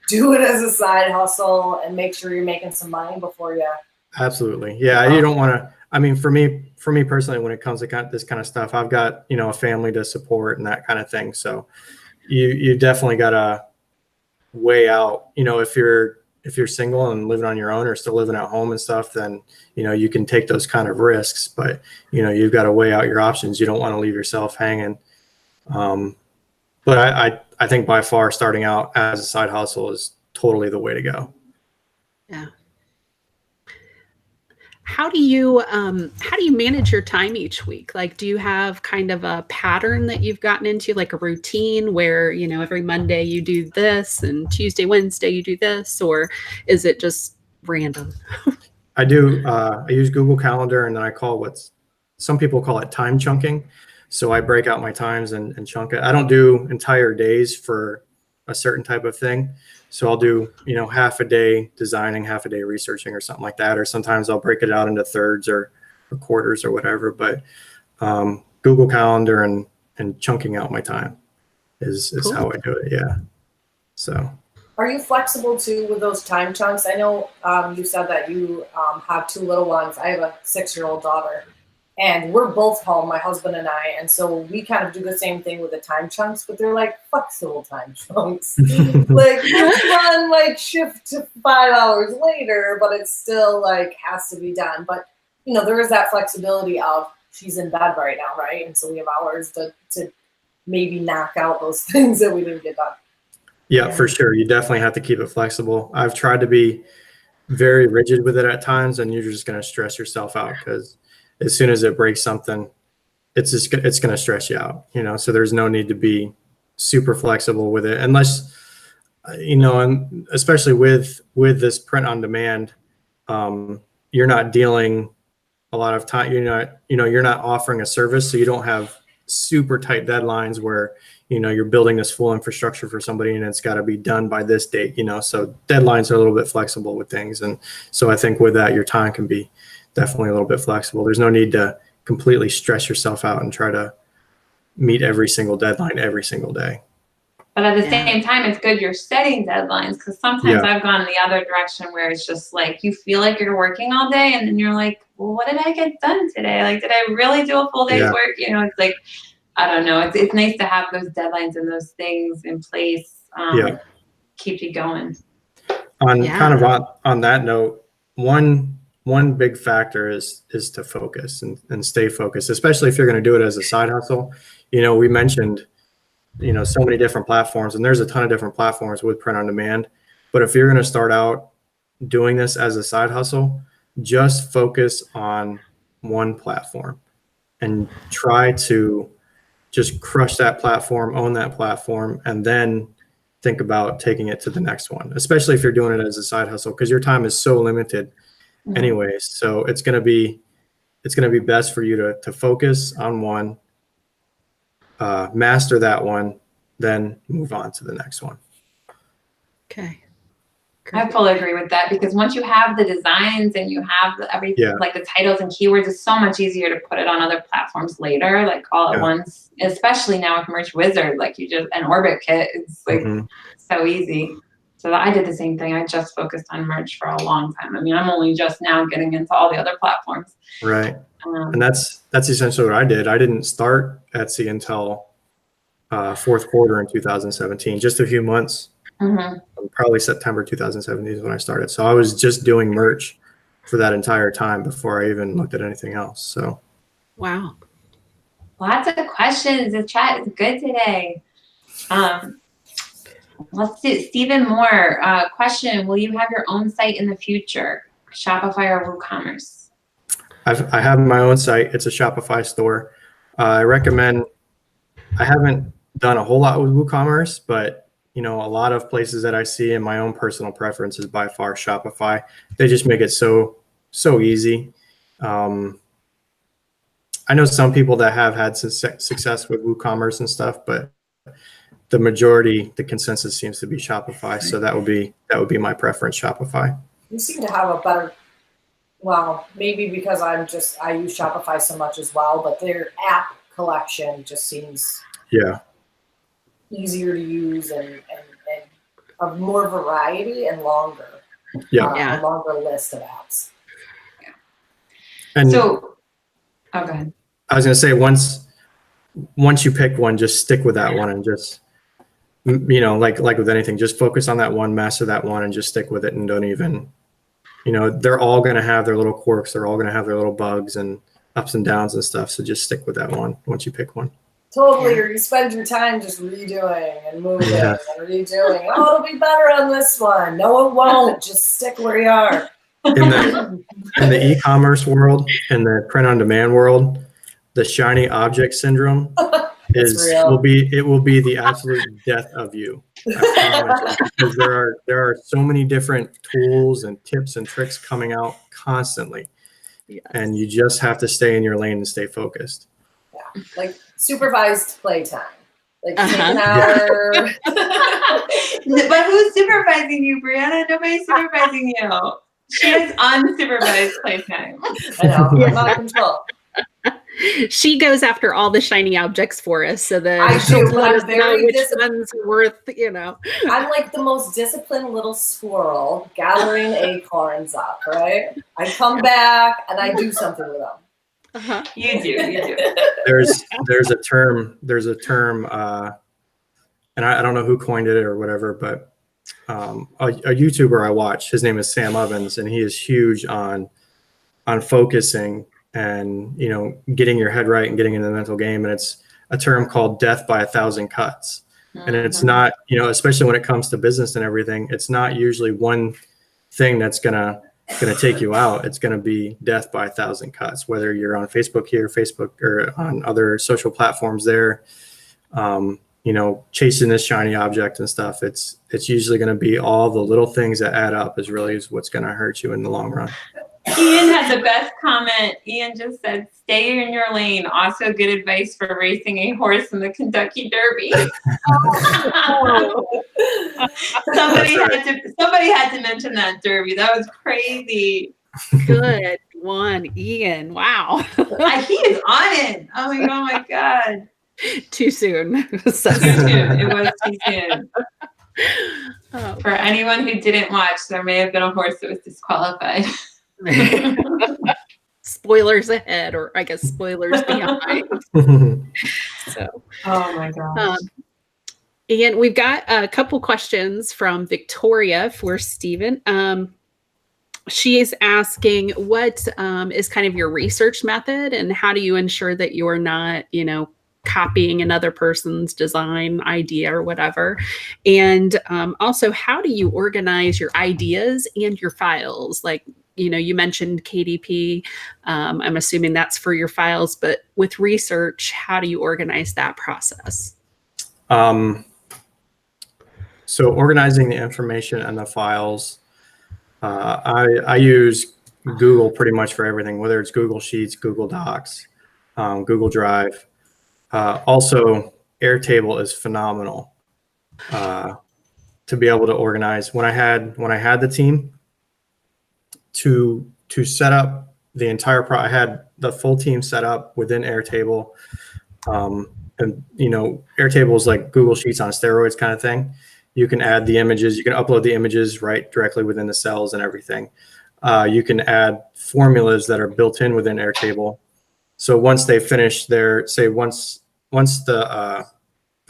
do it as a side hustle and make sure you're making some money before you. Absolutely. Yeah. You don't want to, I mean, for me personally, when it comes to this kind of stuff, I've got, a family to support and that kind of thing. So you definitely got to weigh out, if you're single and living on your own or still living at home and stuff, then, you can take those kind of risks, but, you've got to weigh out your options. You don't want to leave yourself hanging. But I think by far starting out as a side hustle is totally the way to go. Yeah. How do you manage your time each week? Like, do you have kind of a pattern that you've gotten into, like a routine where, every Monday you do this and Tuesday, Wednesday you do this, or is it just random? I do. I use Google Calendar, and then I call some people call it time chunking. So I break out my times and chunk it. I don't do entire days for a certain type of thing. So I'll do, half a day designing, half a day researching or something like that. Or sometimes I'll break it out into thirds or quarters or whatever. But Google Calendar and chunking out my time is cool. How I do it. Yeah. So. Are you flexible too with those time chunks? I know you said that you have two little ones. I have a 6-year-old daughter. And we're both home, my husband and I, and so we kind of do the same thing with the time chunks, but they're like flexible time chunks. Like, let's run like shift to 5 hours later, but it's still like has to be done. But there is that flexibility of she's in bed right now, right? And so we have hours to maybe knock out those things that we didn't get done. Yeah, for sure. You definitely have to keep it flexible. I've tried to be very rigid with it at times, and you're just going to stress yourself out because as soon as it breaks something, it's going to stress you out, so there's no need to be super flexible with it unless, and especially with this print on demand, you're not dealing a lot of time, you're not offering a service. So you don't have super tight deadlines where, you're building this full infrastructure for somebody and it's got to be done by this date, so deadlines are a little bit flexible with things. And so I think with that, your time can be definitely a little bit flexible. There's no need to completely stress yourself out and try to meet every single deadline every single day. But at the same time, it's good you're setting deadlines because sometimes I've gone the other direction where it's just like you feel like you're working all day and then you're like, well, what did I get done today? Like, did I really do a full day's work? It's like, I don't know. It's nice to have those deadlines and those things in place. Keep you going. Kind of on that note, one big factor is to focus and stay focused, especially if you're going to do it as a side hustle. We mentioned, so many different platforms, and there's a ton of different platforms with print on demand. But if you're going to start out doing this as a side hustle, just focus on one platform and try to just crush that platform, own that platform, and then think about taking it to the next one, especially if you're doing it as a side hustle, because your time is so limited anyways. So it's going to be best for you to focus on one, master that one, then move on to the next one. Okay. I fully agree with that, because once you have the designs and you have everything, like the titles and keywords, it's so much easier to put it on other platforms later, like all at once, especially now with Merch Wizard, like an Orbit kit, it's like so easy. So I did the same thing. I just focused on merch for a long time. I mean, I'm only just now getting into all the other platforms. Right. And that's essentially what I did. I didn't start Etsy until fourth quarter in 2017, just a few months. Probably September 2017 is when I started. So I was just doing merch for that entire time before I even looked at anything else. So wow. Lots of questions. The chat is good today. Let's do Stephen Moore. Question: will you have your own site in the future, Shopify or WooCommerce? I have my own site. It's a Shopify store. I recommend. I haven't done a whole lot with WooCommerce, but a lot of places that I see, in my own personal preference, is by far Shopify. They just make it so easy. I know some people that have had success with WooCommerce and stuff, but the majority, the consensus seems to be Shopify. So that would be my preference, Shopify. You seem to have a better, well, maybe because I use Shopify so much as well, but their app collection just seems easier to use and of more variety and longer. A longer list of apps. And so, go ahead. I was going to say, once you pick one, just stick with that one, and just, like with anything, just focus on that one, master that one, and just stick with it, and don't even, they're all going to have their little quirks. They're all going to have their little bugs and ups and downs and stuff. So just stick with that one once you pick one. Totally, or you spend your time just redoing and moving and redoing. Oh, it'll be better on this one. No, it won't. Just stick where you are. In the e-commerce world, in the print-on-demand world, the shiny object syndrome will be the absolute death of you. I promise you, because there are so many different tools and tips and tricks coming out constantly, and you just have to stay in your lane and stay focused. Yeah, like supervised playtime. Like take an hour. But who's supervising you, Brianna? Nobody's supervising you. She has unsupervised playtime. I know. I'm not in control. She goes after all the shiny objects for us, so that I do. let us know which ones are worth, I'm like the most disciplined little squirrel gathering acorns up, right? I come back and I do something with them. You do. There's a term, and I don't know who coined it or whatever, but a YouTuber I watch, his name is Sam Ovens, and he is huge on focusing and getting your head right and getting in the mental game. And it's a term called death by 1,000 cuts. And it's not, especially when it comes to business and everything, it's not usually one thing that's gonna take you out. It's gonna be death by 1,000 cuts, whether you're on Facebook or on other social platforms there, chasing this shiny object and stuff. It's usually going to be all the little things that add up is what's going to hurt you in the long run. Ian had the best comment. Ian just said, stay in your lane. Also good advice for racing a horse in the Kentucky Derby. Somebody had to mention that Derby. That was crazy. Good one, Ian. Wow. He is on it. Oh my God. Too soon. Too soon. It was too soon. For anyone who didn't watch, there may have been a horse that was disqualified. Spoilers ahead, or I guess spoilers behind. So, oh my gosh. And we've got a couple questions from Victoria for Stephen. She is asking, what is kind of your research method, and how do you ensure that you're not, copying another person's design idea or whatever? And also, how do you organize your ideas and your files? Like, you mentioned KDP. I'm assuming that's for your files, but with research, how do you organize that process? So organizing the information and the files, I use Google pretty much for everything, whether it's Google Sheets, Google Docs, Google Drive. Also, Airtable is phenomenal. to be able to organize. When I had the team to set up the entire I had the full team set up within Airtable. And Airtable is like Google Sheets on steroids kind of thing. You can add the images, you can upload the images right directly within the cells and everything. You can add formulas that are built in within Airtable. So once they finish their, once the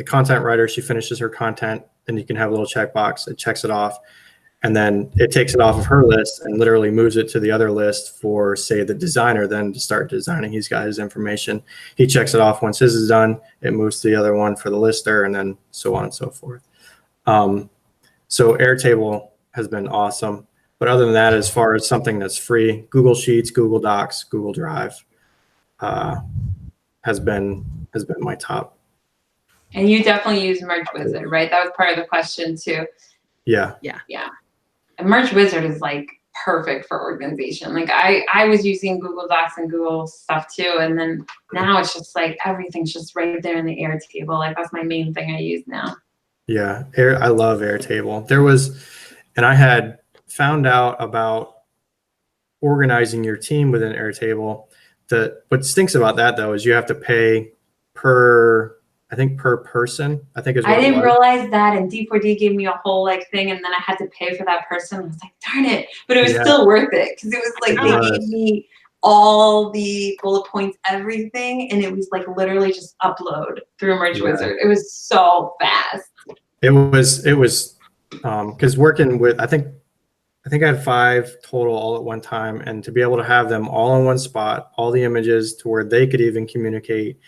content writer, she finishes her content, then you can have a little checkbox, it checks it off, and then it takes it off of her list and literally moves it to the other list for, say, the designer then to start designing. He's got his information. He checks it off. Once his is done, it moves to the other one for the lister, and then so on and so forth. So Airtable has been awesome. But other than that, as far as something that's free, Google Sheets, Google Docs, Google Drive has been my top. And you definitely use Merge Wizard, right? That was part of the question too. Yeah. And Merge Wizard is like perfect for organization. Like I was using Google Docs and Google stuff too, and then now it's just like everything's just right there in the Airtable. Like that's my main thing I use now. Yeah, I love Airtable. And I had found out about organizing your team within Airtable. What stinks about that though is you have to pay per person. I didn't realize that, and D4D gave me a whole like thing, and then I had to pay for that person. I was like, darn it, but it was still worth it because it was like they gave me all the bullet points, everything, and it was like literally just upload through Merge Wizard. It was so fast. It was because working with I think I had 5 total all at one time, and to be able to have them all in one spot, all the images to where they could even communicate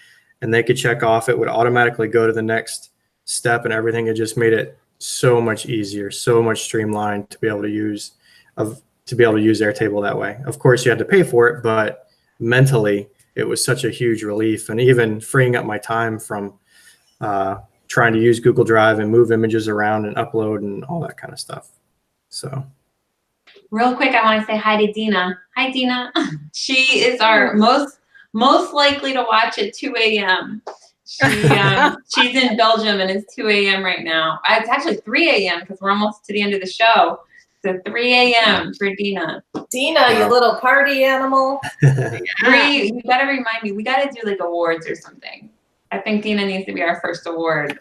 and they could check off, it would automatically go to the next step and everything. It just made it so much easier, so much streamlined to be able to use Airtable that way. Of course, you had to pay for it, but mentally, it was such a huge relief, and even freeing up my time from trying to use Google Drive and move images around and upload and all that kind of stuff. So. Real quick, I want to say hi to Dina. Hi, Dina. She is our most likely to watch at 2 a.m. She's in Belgium and it's 2 a.m. right now. It's actually 3 a.m. because we're almost to the end of the show. So 3 a.m. for Dina. Dina, you little party animal. Bree, you gotta remind me. We gotta do like awards or something. I think Dina needs to be our first award.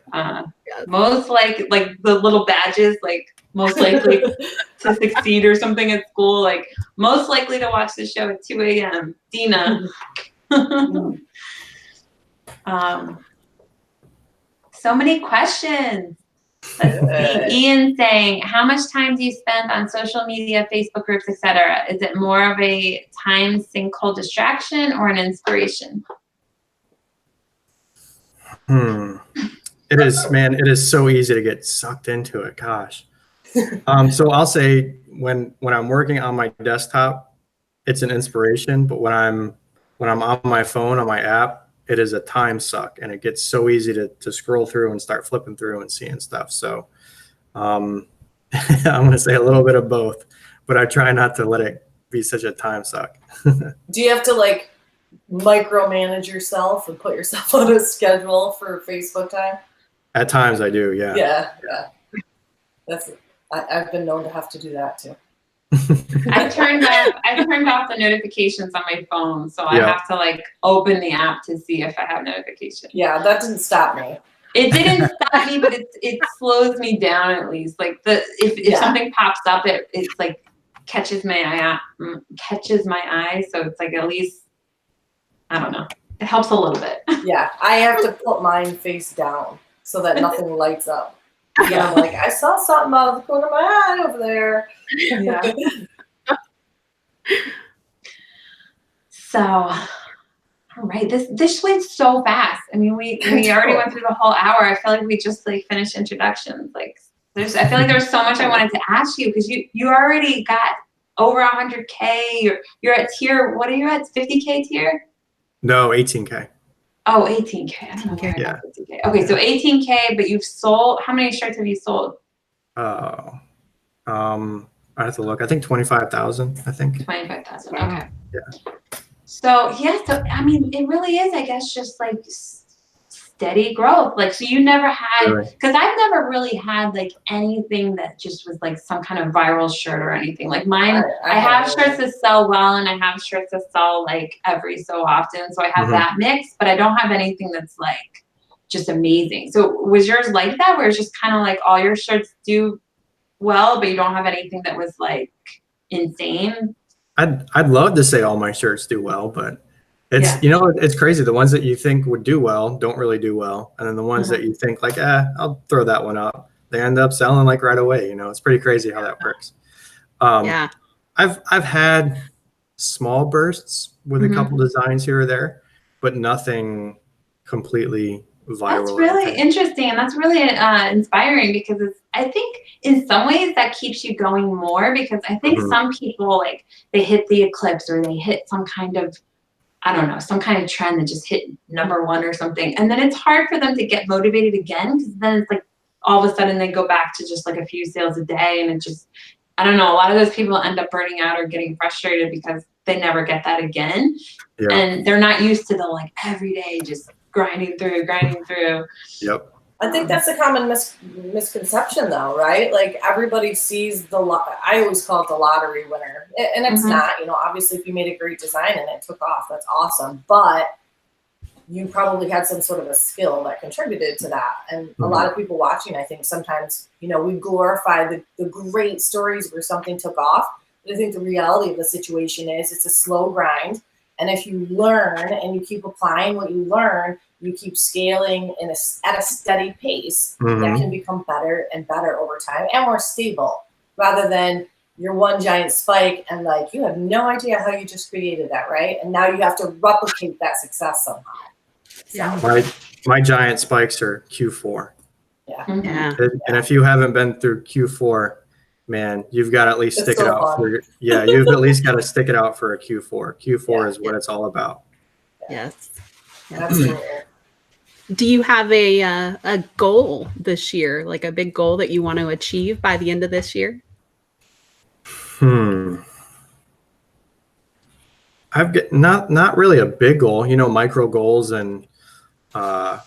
Most like the little badges, like most likely to succeed or something at school, like most likely to watch the show at 2 a.m. Dina. So many questions. Let's see. Ian saying, how much time do you spend on social media, Facebook groups, etc.? Is it more of a time sinkhole distraction or an inspiration? It is, man. It is so easy to get sucked into it. Gosh. So I'll say when I'm working on my desktop, it's an inspiration. But when I'm on my phone, on my app, it is a time suck, and it gets so easy to scroll through and start flipping through and seeing stuff. So I'm going to say a little bit of both, but I try not to let it be such a time suck. Do you have to like micromanage yourself and put yourself on a schedule for Facebook time? At times I do, yeah. Yeah. I've been known to have to do that too. I turned off the notifications on my phone, so I have to like open the app to see if I have notifications. Yeah, that didn't stop me. It didn't stop me, but it slows me down at least. Like if something pops up, it's like catches my eye. So it's like at least, I don't know. It helps a little bit. Yeah, I have to put mine face down so that nothing lights up. Yeah, I'm like, I saw something out of the corner of my eye over there. Yeah. So, all right, this went so fast. I mean, we already went through the whole hour. I feel like we just like finished introductions. Like, I feel like there's so much I wanted to ask you because you already got over 100K. You're at tier. What are you at? 50K tier? No, 18K. Oh, 18K. I don't know where I got 50K. Okay, so 18K, but you've sold, how many shirts have you sold? I have to look. I think 25,000, I think. 25,000, okay. Yeah. So I mean, it really is, I guess, just like steady growth. Like, so you never had, Really? because I've never really had like anything that just was like some kind of viral shirt or anything. Like mine, I have shirts that sell well, and I have shirts that sell like every so often. So I have that mix, but I don't have anything that's like just amazing. So was yours like that, where it's just kind of like all your shirts do well, but you don't have anything that was like insane? I'd love to say all my shirts do well, but it's, you know, it's crazy. The ones that you think would do well don't really do well. And then the ones that you think like, I'll throw that one up, they end up selling like right away. You know, it's pretty crazy how that works. I've had small bursts with a couple designs here or there, but nothing completely viral. That's really interesting, and that's really inspiring, because I think in some ways that keeps you going more, because I think some people, like, they hit the eclipse or they hit some kind of, I don't know, some kind of trend that just hit #1 or something, and then it's hard for them to get motivated again, because then it's like all of a sudden they go back to just like a few sales a day, and it just, I don't know, a lot of those people end up burning out or getting frustrated because they never get that again. And they're not used to the like every day just grinding through. I think that's a common misconception though, right? Like everybody sees I always call it the lottery winner. And it's not, you know, obviously if you made a great design and it took off, that's awesome. But you probably had some sort of a skill that contributed to that. And a lot of people watching, I think sometimes, you know, we glorify the great stories where something took off. But I think the reality of the situation is it's a slow grind. And if you learn and you keep applying what you learn, you keep scaling at a steady pace, that can become better and better over time and more stable, rather than your one giant spike and like you have no idea how you just created that, right? And now you have to replicate that success somehow. Yeah. My giant spikes are Q4. Yeah. And if you haven't been through Q4, man, you've got to at least stick it out for you've at least got to stick it out for a Q4. Q4 is what it's all about. Yes. Absolutely. Do you have a goal this year, like a big goal that you want to achieve by the end of this year? I've got not really a big goal, you know, micro goals and that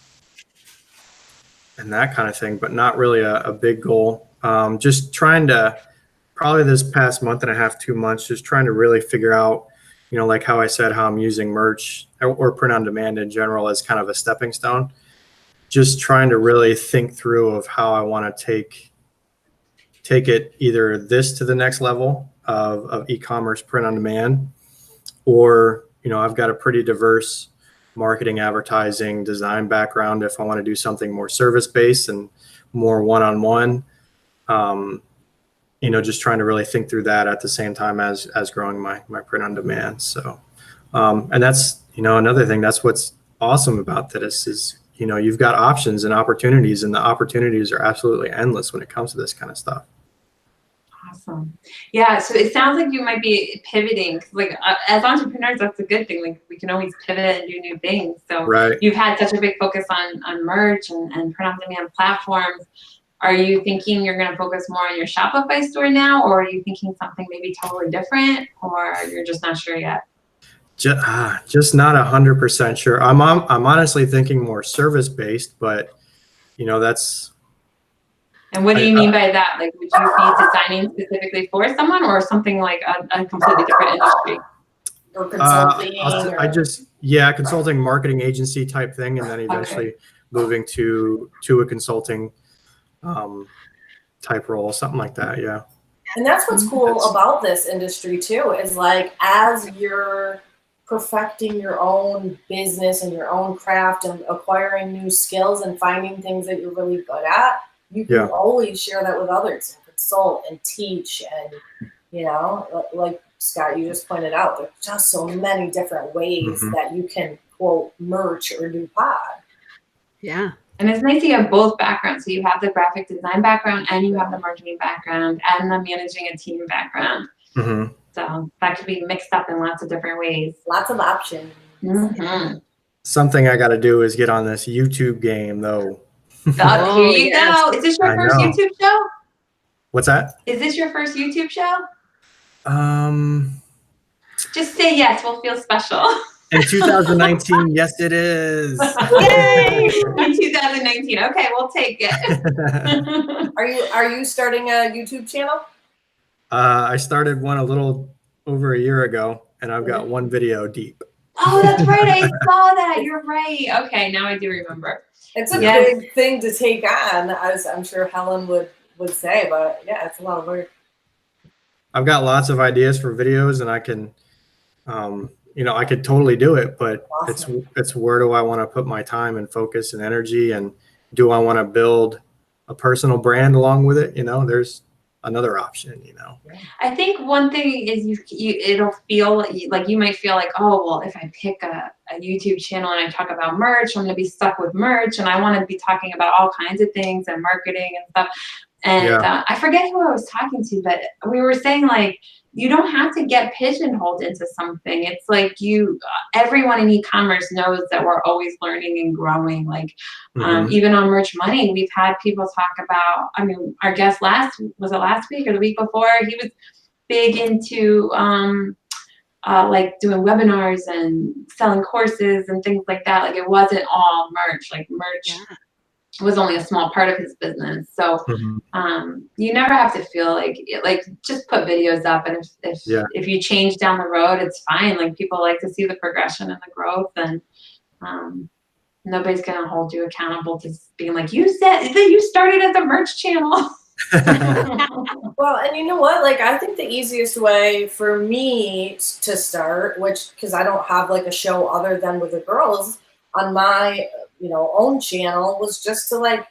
kind of thing, but not really a big goal. Just trying to, probably this past month and a half, 2 months, just trying to really figure out, you know, like how I said, how I'm using merch or print on demand in general as kind of a stepping stone. Just trying to really think through of how I want to take it either this to the next level of e-commerce print on demand, or, you know, I've got a pretty diverse marketing, advertising, design background. If I want to do something more service-based and more one-on-one, you know, just trying to really think through that at the same time as growing my print on demand. So, and that's, you know, another thing, that's what's awesome about this is, you know, you've got options and opportunities, and the opportunities are absolutely endless when it comes to this kind of stuff. Awesome. Yeah, so it sounds like you might be pivoting. Like as entrepreneurs, that's a good thing. Like we can always pivot and do new things. So you've had such a big focus on merch and print on demand platforms. Are you thinking you're going to focus more on your Shopify store now, or are you thinking something maybe totally different, or you're just not sure yet? Just not 100% sure. I'm honestly thinking more service based, but you know, that's. And what do you mean by that? Like, would you be designing specifically for someone, or something like a completely different industry? Or consulting? Consulting, marketing agency type thing, and then eventually moving to a consulting type role, something like that. Yeah. And that's what's cool about this industry too, is like as you're perfecting your own business and your own craft and acquiring new skills and finding things that you're really good at, you can always share that with others and consult and teach. And, you know, like Scott, you just pointed out, there's just so many different ways that you can quote merch or do pod. Yeah. And it's nice to have both backgrounds. So you have the graphic design background, and you have the marketing background, and the managing a team background. So that could be mixed up in lots of different ways. Lots of options. Something I got to do is get on this YouTube game, though. Here you go. Is this your first YouTube show? What's that? Is this your first YouTube show? Just say yes. We'll feel special. In 2019, yes, it is. Yay! In 2019. Okay, we'll take it. Are you starting a YouTube channel? I started one a little over a year ago, and I've got one video deep. Oh, that's right. I saw that. You're right. Okay, now I do remember. It's a Yes. big thing to take on, as I'm sure Helen would say, but yeah, it's a lot of work. I've got lots of ideas for videos, and I can, I could totally do it, but Awesome. it's where do I want to put my time and focus and energy, and do I want to build a personal brand along with it? There's another option. I think one thing is it'll feel like you might feel like, oh, well, if I pick a YouTube channel and I talk about merch, I'm going to be stuck with merch, and I want to be talking about all kinds of things and marketing and stuff. And I forget who I was talking to, but we were saying, like, you don't have to get pigeonholed into something. It's like everyone in e-commerce knows that we're always learning and growing. Like, even on Merch Money, we've had people talk about, our guest last week or the week before, he was big into like doing webinars and selling courses and things like that. Like, it wasn't all merch. Like, merch was only a small part of his business. So you never have to feel like just put videos up, and if you change down the road, it's fine. Like, people like to see the progression and the growth, and nobody's gonna hold you accountable to being like, you said that you started as a merch channel. Well, and you know what? Like, I think the easiest way for me to start, because I don't have like a show other than with the girls on my own channel, was just to like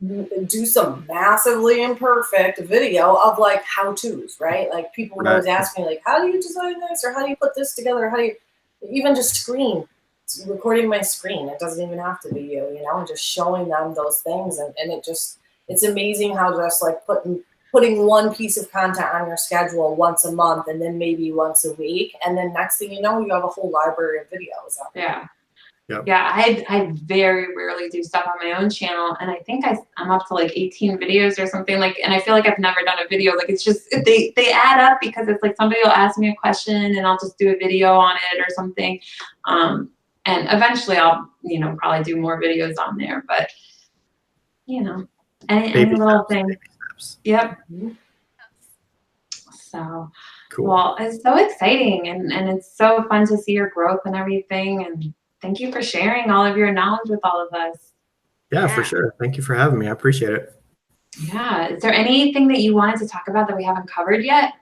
do some massively imperfect video of like how-tos, right? Like, people would always ask me, like, how do you design this, or how do you put this together? How do you even just recording my screen? It doesn't even have to be you, and just showing them those things, and it's amazing how just like putting one piece of content on your schedule once a month, and then maybe once a week, and then next thing you know, you have a whole library of videos out there. Yeah. Yep. Yeah, I very rarely do stuff on my own channel, and I think I'm up to like 18 videos or something, like, and I feel like I've never done a video. Like, it's just they add up, because it's like somebody will ask me a question and I'll just do a video on it or something, and eventually I'll probably do more videos on there, but any little thing. Yep. So Cool. Well, it's so exciting, and it's so fun to see your growth and everything, and thank you for sharing all of your knowledge with all of us. Yeah, for sure. Thank you for having me. I appreciate it. Yeah. Is there anything that you wanted to talk about that we haven't covered yet?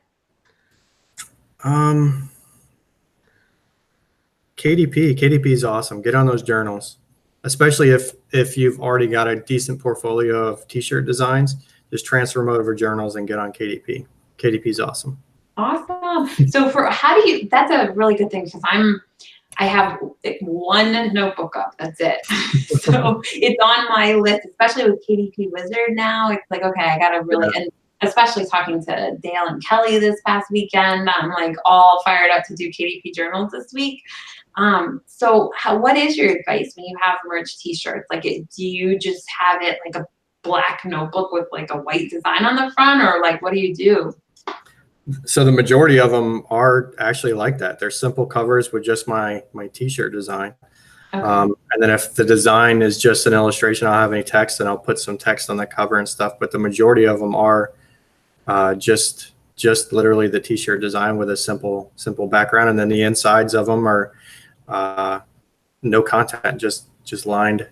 KDP is awesome. Get on those journals, especially if you've already got a decent portfolio of t-shirt designs. Just transfer them over journals and get on KDP. KDP is awesome. Awesome. So that's a really good thing, because I have one notebook up. That's it. So it's on my list, especially with KDP Wizard now. It's like, okay, I got to really, and especially talking to Dale and Kelly this past weekend, I'm like all fired up to do KDP journals this week. So what is your advice when you have merch t-shirts? Like, do you just have it like a black notebook with like a white design on the front, or like, what do you do? So the majority of them are actually like that. They're simple covers with just my t-shirt design. Okay. And then if the design is just an illustration, I'll have any text, and I'll put some text on the cover and stuff. But the majority of them are just literally the t-shirt design with a simple background. And then the insides of them are no content, just lined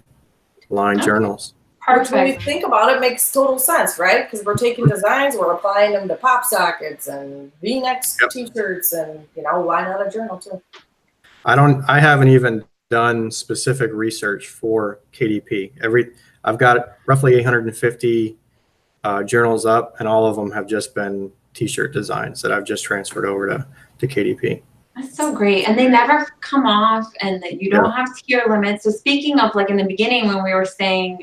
journals. Which, when you think about it, makes total sense, right? Because we're taking designs, we're applying them to pop sockets and V-necks, t-shirts, and why not a journal too? I haven't even done specific research for KDP. I've got roughly 850 journals up, and all of them have just been t-shirt designs that I've just transferred over to KDP. That's so great. And they never come off, and that you don't have tier limits. So speaking of, like, in the beginning when we were saying,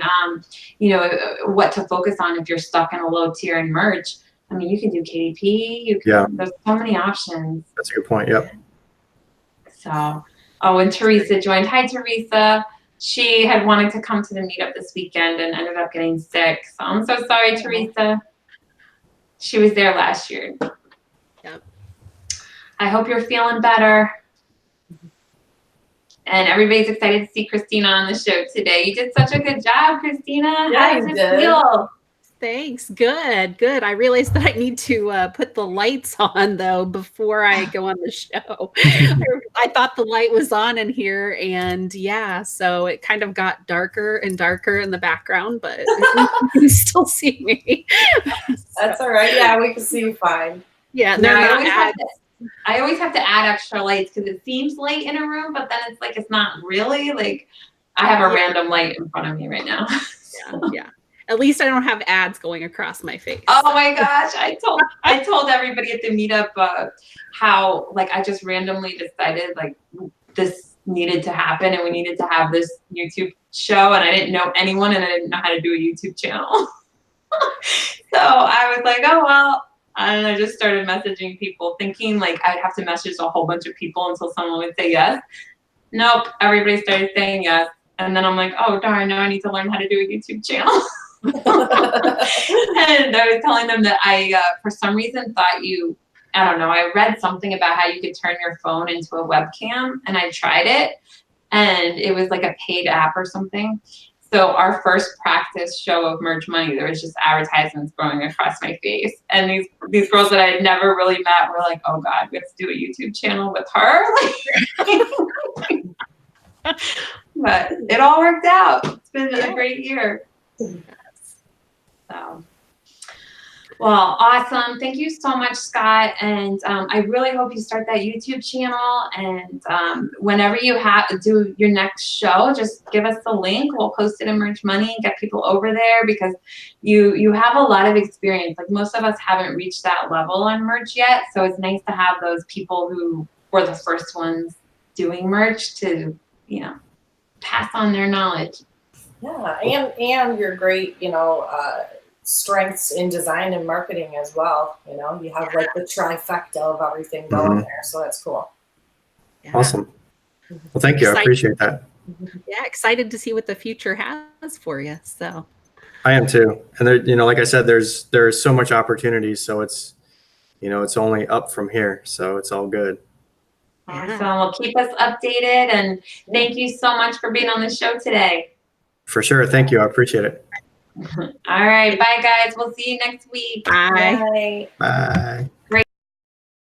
what to focus on if you're stuck in a low tier in merch, I mean, you can do KDP. There's so many options. That's a good point. Yep. So, and Teresa joined. Hi, Teresa. She had wanted to come to the meetup this weekend and ended up getting sick. So I'm so sorry, Teresa. She was there last year. Yep. I hope you're feeling better. And everybody's excited to see Christina on the show today. You did such a good job, Christina. Yeah, How does you it did. feel? Thanks. Good. Good. I realized that I need to put the lights on though before I go on the show. I thought the light was on in here, and yeah, so it kind of got darker and darker in the background, but you can still see me. That's all right. Yeah, we can see you fine. Yeah, No, they're I not always have to add extra lights because it seems light in a room, but then it's like it's not really. Like I have a random light in front of me right now. Yeah. At least I don't have ads going across my face. Oh my gosh, I told everybody at the meetup how like I just randomly decided like this needed to happen and we needed to have this YouTube show, and I didn't know anyone and I didn't know how to do a YouTube channel. So I was like, oh well, and I just started messaging people thinking like I'd have to message a whole bunch of people until someone would say yes. Nope, everybody started saying yes. And then I'm like, oh darn, now I need to learn how to do a YouTube channel. And I was telling them that I, for some reason, thought I don't know, I read something about how you could turn your phone into a webcam, and I tried it, and it was like a paid app or something. So our first practice show of Merge Money, there was just advertisements going across my face. And these girls that I had never really met were like, oh God, we have to do a YouTube channel with her. But it all worked out. It's been a great year. So, well, awesome. Thank you so much, Scott. And I really hope you start that YouTube channel. And whenever you do your next show, just give us the link. We'll post it in Merge Money and get people over there because you have a lot of experience. Like most of us haven't reached that level on Merge yet. So it's nice to have those people who were the first ones doing Merge to, pass on their knowledge. Yeah, and your great, strengths in design and marketing as well. You have like the trifecta of everything going there, so that's cool. Yeah. Awesome. Well, thank you. I appreciate that. Yeah, excited to see what the future has for you. So I am too. And there, like I said, there's so much opportunity. So it's, it's only up from here. So it's all good. Awesome. Well, keep us updated, and thank you so much for being on the show today. For sure. Thank you. I appreciate it. All right. Bye, guys. We'll see you next week. bye. Bye. Bye.